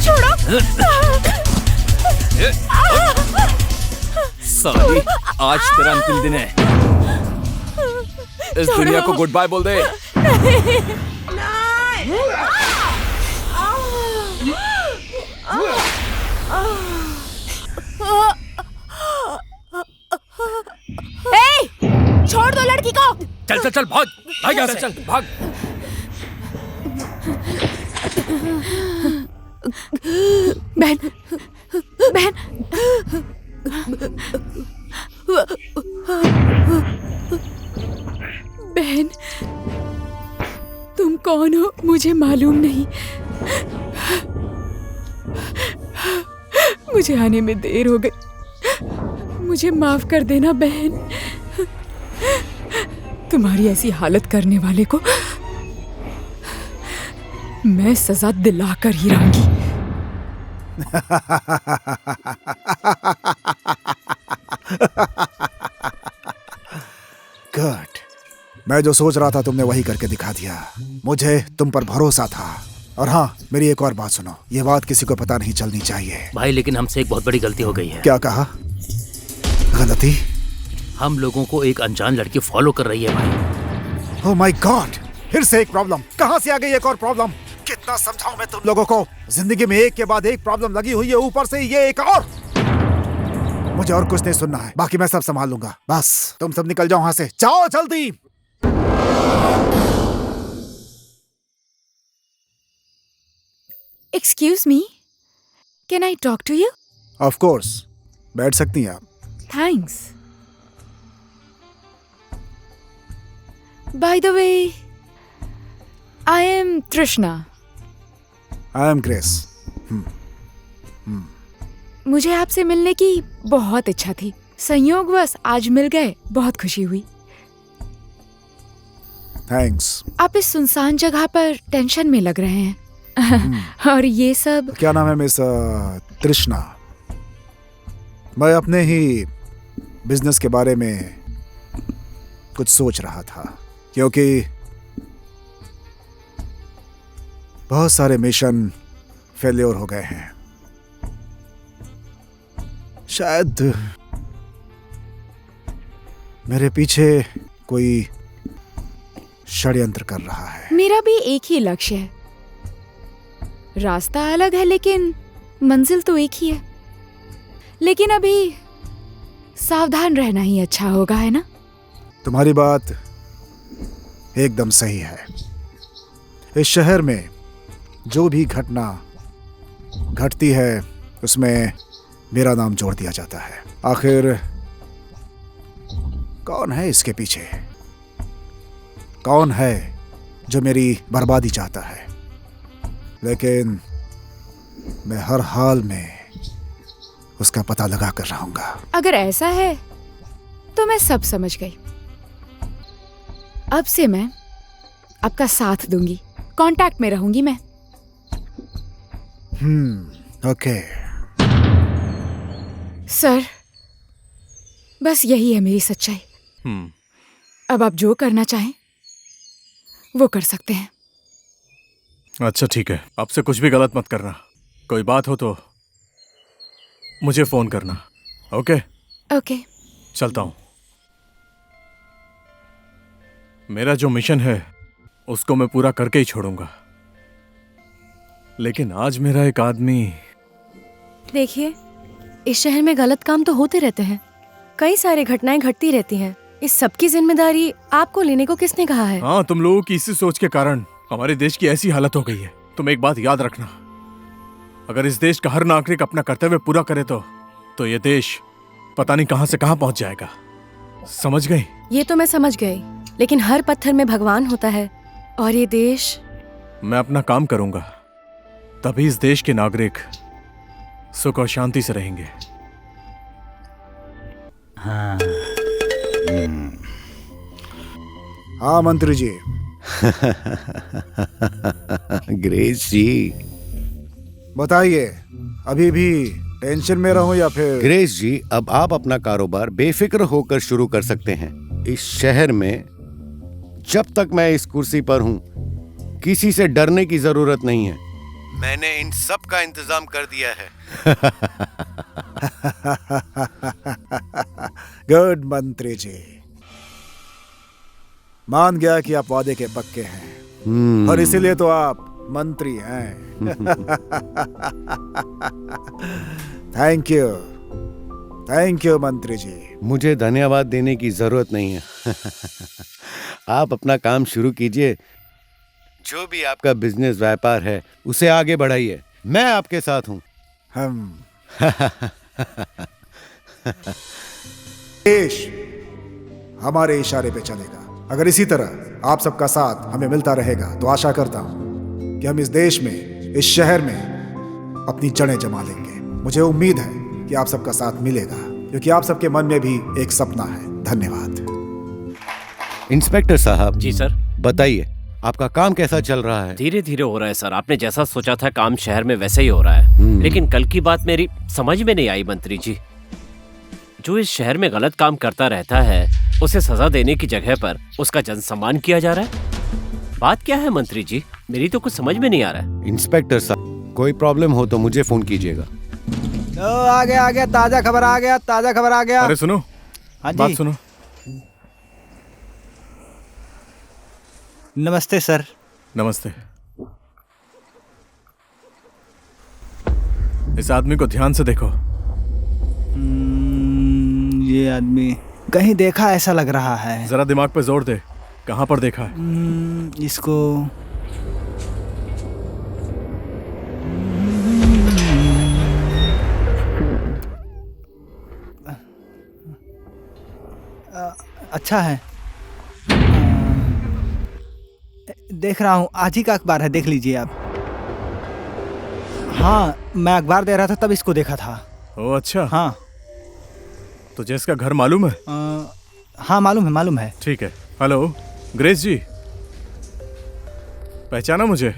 छोड़ो। साली, आज तेरा अंतिम दिन है। इस दुनिया को गुड बाय बोल दे। चल चल भाग भाग यहाँ से चल भाग। बहन बहन बहन तुम कौन हो मुझे मालूम नहीं। मुझे आने में देर हो गई, मुझे माफ कर देना बहन। तुम्हारी ऐसी हालत करने वाले को मैं सजा दिला कर ही रहूंगी। गुड, मैं जो सोच रहा था तुमने वही करके दिखा दिया। मुझे तुम पर भरोसा था। और हाँ, मेरी एक और बात सुनो, ये बात किसी को पता नहीं चलनी चाहिए। भाई लेकिन हमसे एक बहुत बड़ी गलती हो गई है। क्या कहा? गलती? हम लोगों को एक अनजान लड़की फॉलो कर रही है भाई। ओह माय गॉड, फिर से एक प्रॉब्लम। कहाँ से आ गई एक और प्रॉब्लम? कितना समझाऊं मैं तुम लोगों को? जिंदगी में एक के बाद एक प्रॉब्लम लगी हुई है, ऊपर से ये एक और। मुझे और कुछ नहीं सुनना है, बाकी मैं सब संभाल लूंगा। बस तुम सब निकल जाओ यहाँ से, जाओ जल्दी। Excuse me, can I talk to you? Of course, बैठ सकती हैं आप। Thanks. By the way, I am Trishna. I am grace. मुझे आपसे मिलने की बहुत इच्छा थी, संयोगवश आज मिल गए, बहुत खुशी हुई। थैंक्स। आप इस सुनसान जगह पर टेंशन में लग रहे हैं। और ये सब? क्या नाम है मिस तृष्णा? मैं अपने ही बिजनेस के बारे में कुछ सोच रहा था, क्योंकि बहुत सारे मिशन फेल्योर हो गए हैं। शायद मेरे पीछे कोई षड्यंत्र कर रहा है। मेरा भी एक ही लक्ष्य है, रास्ता अलग है लेकिन मंजिल तो एक ही है। लेकिन अभी सावधान रहना ही अच्छा होगा, है ना? तुम्हारी बात एकदम सही है। इस शहर में जो भी घटना घटती है उसमें मेरा नाम जोड़ दिया जाता है। आखिर कौन है इसके पीछे? कौन है जो मेरी बर्बादी चाहता है? लेकिन मैं हर हाल में उसका पता लगा कर रहूंगा। अगर ऐसा है तो मैं सब समझ गई। अब से मैं आपका साथ दूंगी, कांटेक्ट में रहूंगी मैं। ओके। सर, बस यही है मेरी सच्चाई। अब आप जो करना चाहें वो कर सकते हैं। अच्छा ठीक है, आपसे कुछ भी गलत मत करना। कोई बात हो तो मुझे फोन करना। ओके? ओके। चलता हूं। मेरा जो मिशन है उसको मैं पूरा करके ही छोड़ूंगा। लेकिन आज मेरा एक आदमी। देखिए, इस शहर में गलत काम तो होते रहते हैं, कई सारी घटनाएं घटती रहती हैं। इस सब की जिम्मेदारी आपको लेने को किसने कहा है? हाँ, तुम लोगों की इसी सोच के कारण हमारे देश की ऐसी हालत हो गई है। तुम एक बात याद रखना, अगर इस देश का हर नागरिक अपना कर्तव्य पूरा करे तो ये देश पता नहीं कहां से कहां पहुंच जाएगा। समझ गई? ये तो मैं समझ गई, लेकिन हर पत्थर में भगवान होता है और ये देश। मैं अपना काम करूंगा, तभी इस देश के नागरिक सुख और शांति से रहेंगे। हाँ मंत्री जी। ग्रेस जी, बताइए, अभी भी टेंशन में रहूं या फिर? ग्रेस जी, अब आप अपना कारोबार बेफिक्र होकर शुरू कर सकते हैं। इस शहर में जब तक मैं इस कुर्सी पर हूं, किसी से डरने की जरूरत नहीं है। मैंने इन सब का इंतजाम कर दिया है। गुड मंत्री जी, मान गया कि आप वादे के पक्के हैं और इसीलिए तो आप मंत्री हैं। थैंक यू मंत्री जी। मुझे धन्यवाद देने की जरूरत नहीं है। आप अपना काम शुरू कीजिए। जो भी आपका बिजनेस व्यापार है उसे आगे बढ़ाइए, मैं आपके साथ हूं। देश हमारे इशारे पे चलेगा। अगर इसी तरह आप सबका साथ हमें मिलता रहेगा तो आशा करता हूं कि हम इस देश में, इस शहर में अपनी जड़ें जमा लेंगे। मुझे उम्मीद है कि आप सबका साथ मिलेगा, क्योंकि आप सबके मन में भी एक सपना है। धन्यवाद। इंस्पेक्टर साहब। जी सर। बताइए आपका काम कैसा चल रहा है? धीरे धीरे हो रहा है सर। आपने जैसा सोचा था काम शहर में वैसे ही हो रहा है। लेकिन कल की बात मेरी समझ में नहीं आई मंत्री जी। जो इस शहर में गलत काम करता रहता है उसे सजा देने की जगह पर उसका जन सम्मान किया जा रहा है। बात क्या है मंत्री जी? मेरी तो कुछ समझ में नहीं आ रहा है। इंस्पेक्टर साहब, कोई प्रॉब्लम हो तो मुझे फोन कीजिएगा। आ गया ताजा खबर आ गया। अरे सुनो, हाँ जी। बात सुनो। नमस्ते सर। नमस्ते। इस आदमी को ध्यान से देखो। ये आदमी कहीं देखा ऐसा लग रहा है। जरा दिमाग पे जोर दे, कहाँ पर देखा है? इसको अच्छा है, देख रहा हूँ। आज ही का अखबार है, देख लीजिए आप। हाँ, मैं अखबार दे रहा था तब इसको देखा था। ओह अच्छा। हाँ। तुझे इसका घर मालूम है? हाँ मालूम है। ठीक है। हेलो ग्रेस जी, पहचाना मुझे?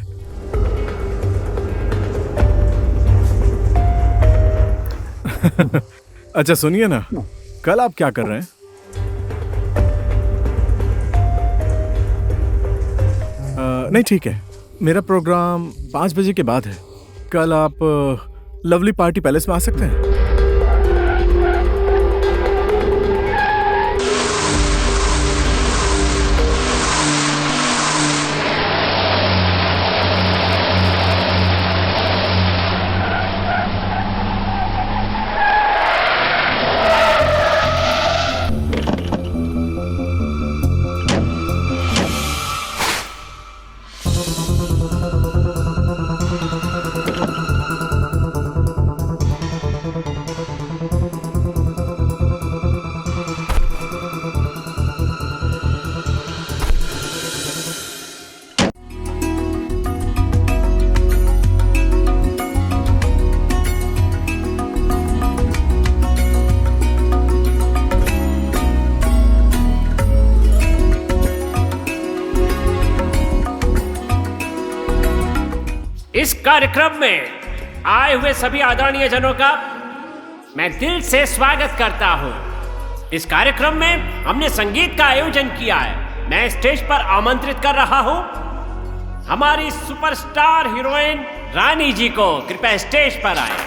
अच्छा सुनिए ना, कल आप क्या कर रहे हैं? नहीं ठीक है, मेरा प्रोग्राम 5 बजे के बाद है। कल आप लवली पार्टी पैलेस में आ सकते हैं? इस कार्यक्रम में आए हुए सभी आदरणीय जनों का मैं दिल से स्वागत करता हूं। इस कार्यक्रम में हमने संगीत का आयोजन किया है। मैं स्टेज पर आमंत्रित कर रहा हूं हमारी सुपरस्टार हीरोइन रानी जी को। कृपया स्टेज पर आए।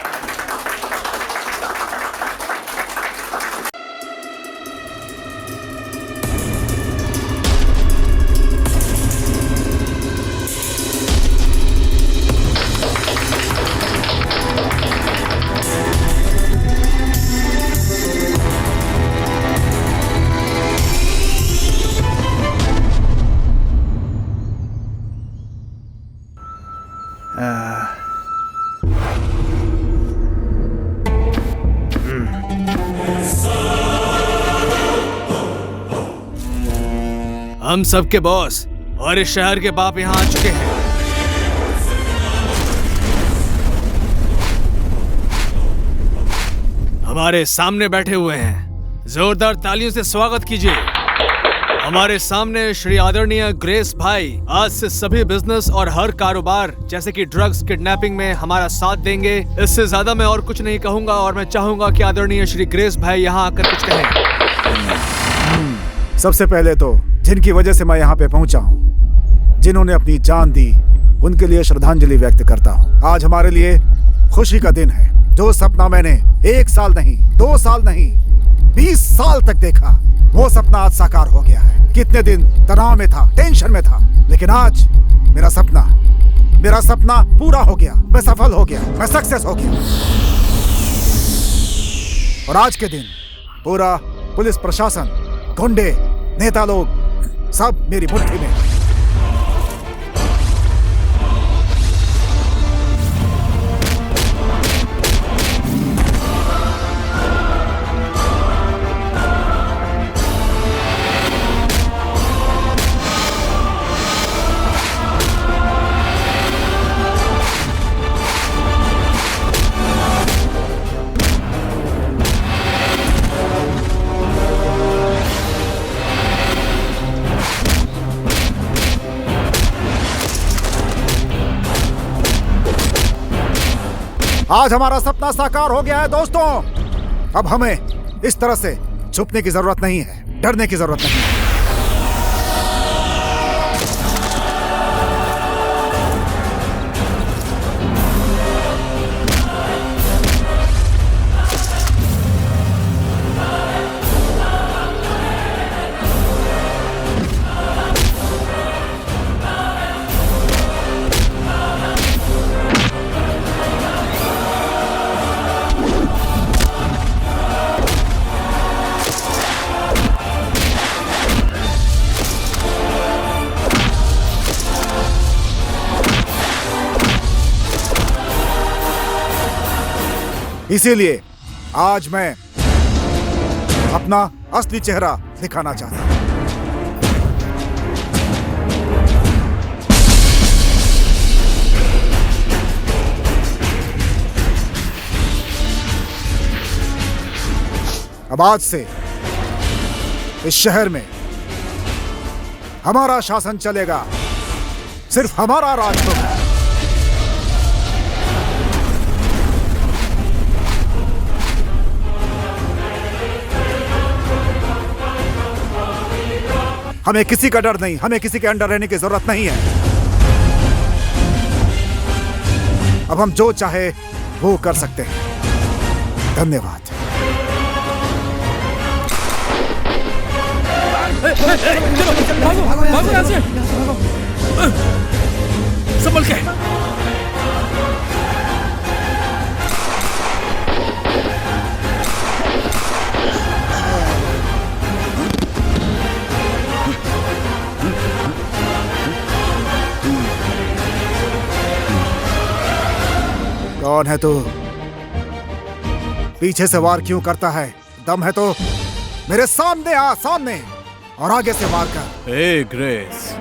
हम सबके बॉस और इस शहर के बाप यहाँ आ चुके हैं। हमारे सामने बैठे हुए हैं। जोरदार तालियों से स्वागत कीजिए। हमारे सामने श्री आदरणीय ग्रेस भाई आज से सभी बिजनेस और हर कारोबार जैसे कि ड्रग्स, किडनैपिंग में हमारा साथ देंगे। इससे ज्यादा मैं और कुछ नहीं कहूंगा और मैं चाहूंगा कि आदरणीय श्री ग्रेस भाई यहाँ आकर कुछ कहें। सबसे पहले तो जिनकी वजह से मैं यहाँ पे पहुंचा हूँ, जिन्होंने अपनी जान दी, उनके लिए श्रद्धांजलि व्यक्त करता हूँ। आज हमारे लिए खुशी का दिन है। जो सपना मैंने 1 साल नहीं, 2 साल नहीं, 20 साल तक देखा, वो सपना आज साकार हो गया है। कितने दिन तनाव में था, टेंशन में था, लेकिन आज मेरा सपना पूरा हो गया। मैं सफल हो गया, मैं सक्सेस हो गया। और आज के दिन पूरा पुलिस प्रशासन, गुंडे, नेता लोग सब मेरी मुट्ठी में। आज हमारा सपना साकार हो गया है दोस्तों। अब हमें इस तरह से छुपने की जरूरत नहीं है, डरने की जरूरत नहीं है। इसीलिए आज मैं अपना असली चेहरा दिखाना चाहता हूं। अब आज से इस शहर में हमारा शासन चलेगा, सिर्फ हमारा राज होगा। हमें किसी का डर नहीं, हमें किसी के अंडर रहने की जरूरत नहीं है। अब हम जो चाहे वो कर सकते हैं। धन्यवाद। भागो यहाँ से। संभल के। कौन है तू? पीछे से वार क्यों करता है? दम है तो मेरे सामने आ, सामने, और आगे से वार कर। ए ग्रेस,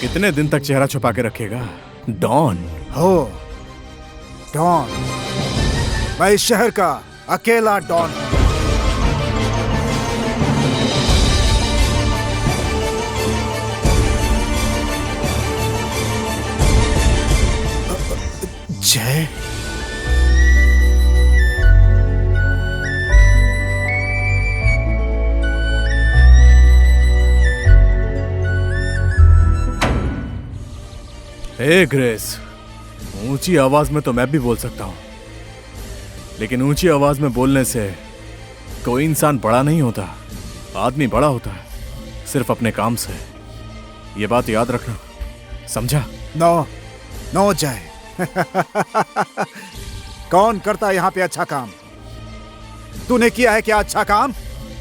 कितने दिन तक चेहरा छुपा के रखेगा? डॉन हो, डॉन। मैं इस शहर का अकेला डॉन हूं। जय, हे ग्रेस, ऊंची आवाज में तो मैं भी बोल सकता हूं, लेकिन ऊंची आवाज में बोलने से कोई इंसान बड़ा नहीं होता। आदमी बड़ा होता है सिर्फ अपने काम से। ये बात याद रखना, समझा? नो नो जय। कौन करता है यहाँ पे अच्छा काम? तूने किया है क्या अच्छा काम?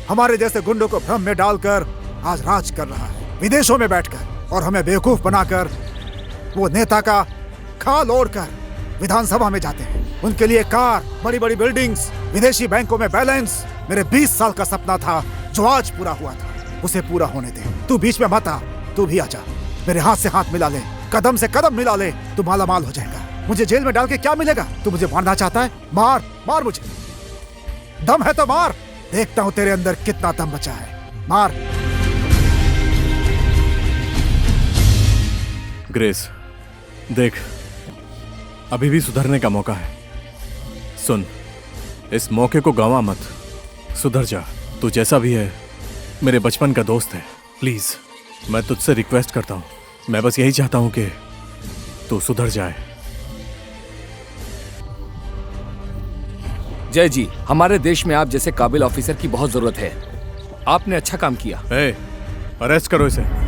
हमारे जैसे गुंडों को भ्रम में डालकर आज राज कर रहा है, विदेशों में बैठकर, और हमें बेवकूफ बनाकर वो नेता का खाल ओढ़कर विधानसभा में जाते हैं। उनके लिए कार, बड़ी बड़ी बिल्डिंग्स, विदेशी बैंकों में बैलेंस। मेरे 20 साल का सपना था जो आज पूरा हुआ था, उसे पूरा होने दे। तू बीच में मत आ, तू भी आजा, मेरे हाथ से हाथ मिला ले, कदम से कदम मिला ले, तू माला माल हो जाएगा। मुझे जेल में डाल के क्या मिलेगा? तू मुझे मारना चाहता है? मार मार मुझे, दम है तो मार। देखता हूं तेरे अंदर कितना दम बचा है, मार। ग्रेस देख, अभी भी सुधरने का मौका है। सुन, इस मौके को गंवा मत, सुधर जा। तू जैसा भी है मेरे बचपन का दोस्त है। प्लीज मैं तुझसे रिक्वेस्ट करता हूं, मैं बस यही चाहता हूं कि तू सुधर जाए। जय जी, हमारे देश में आप जैसे काबिल ऑफिसर की बहुत जरूरत है। आपने अच्छा काम किया। अरेस्ट करो इसे।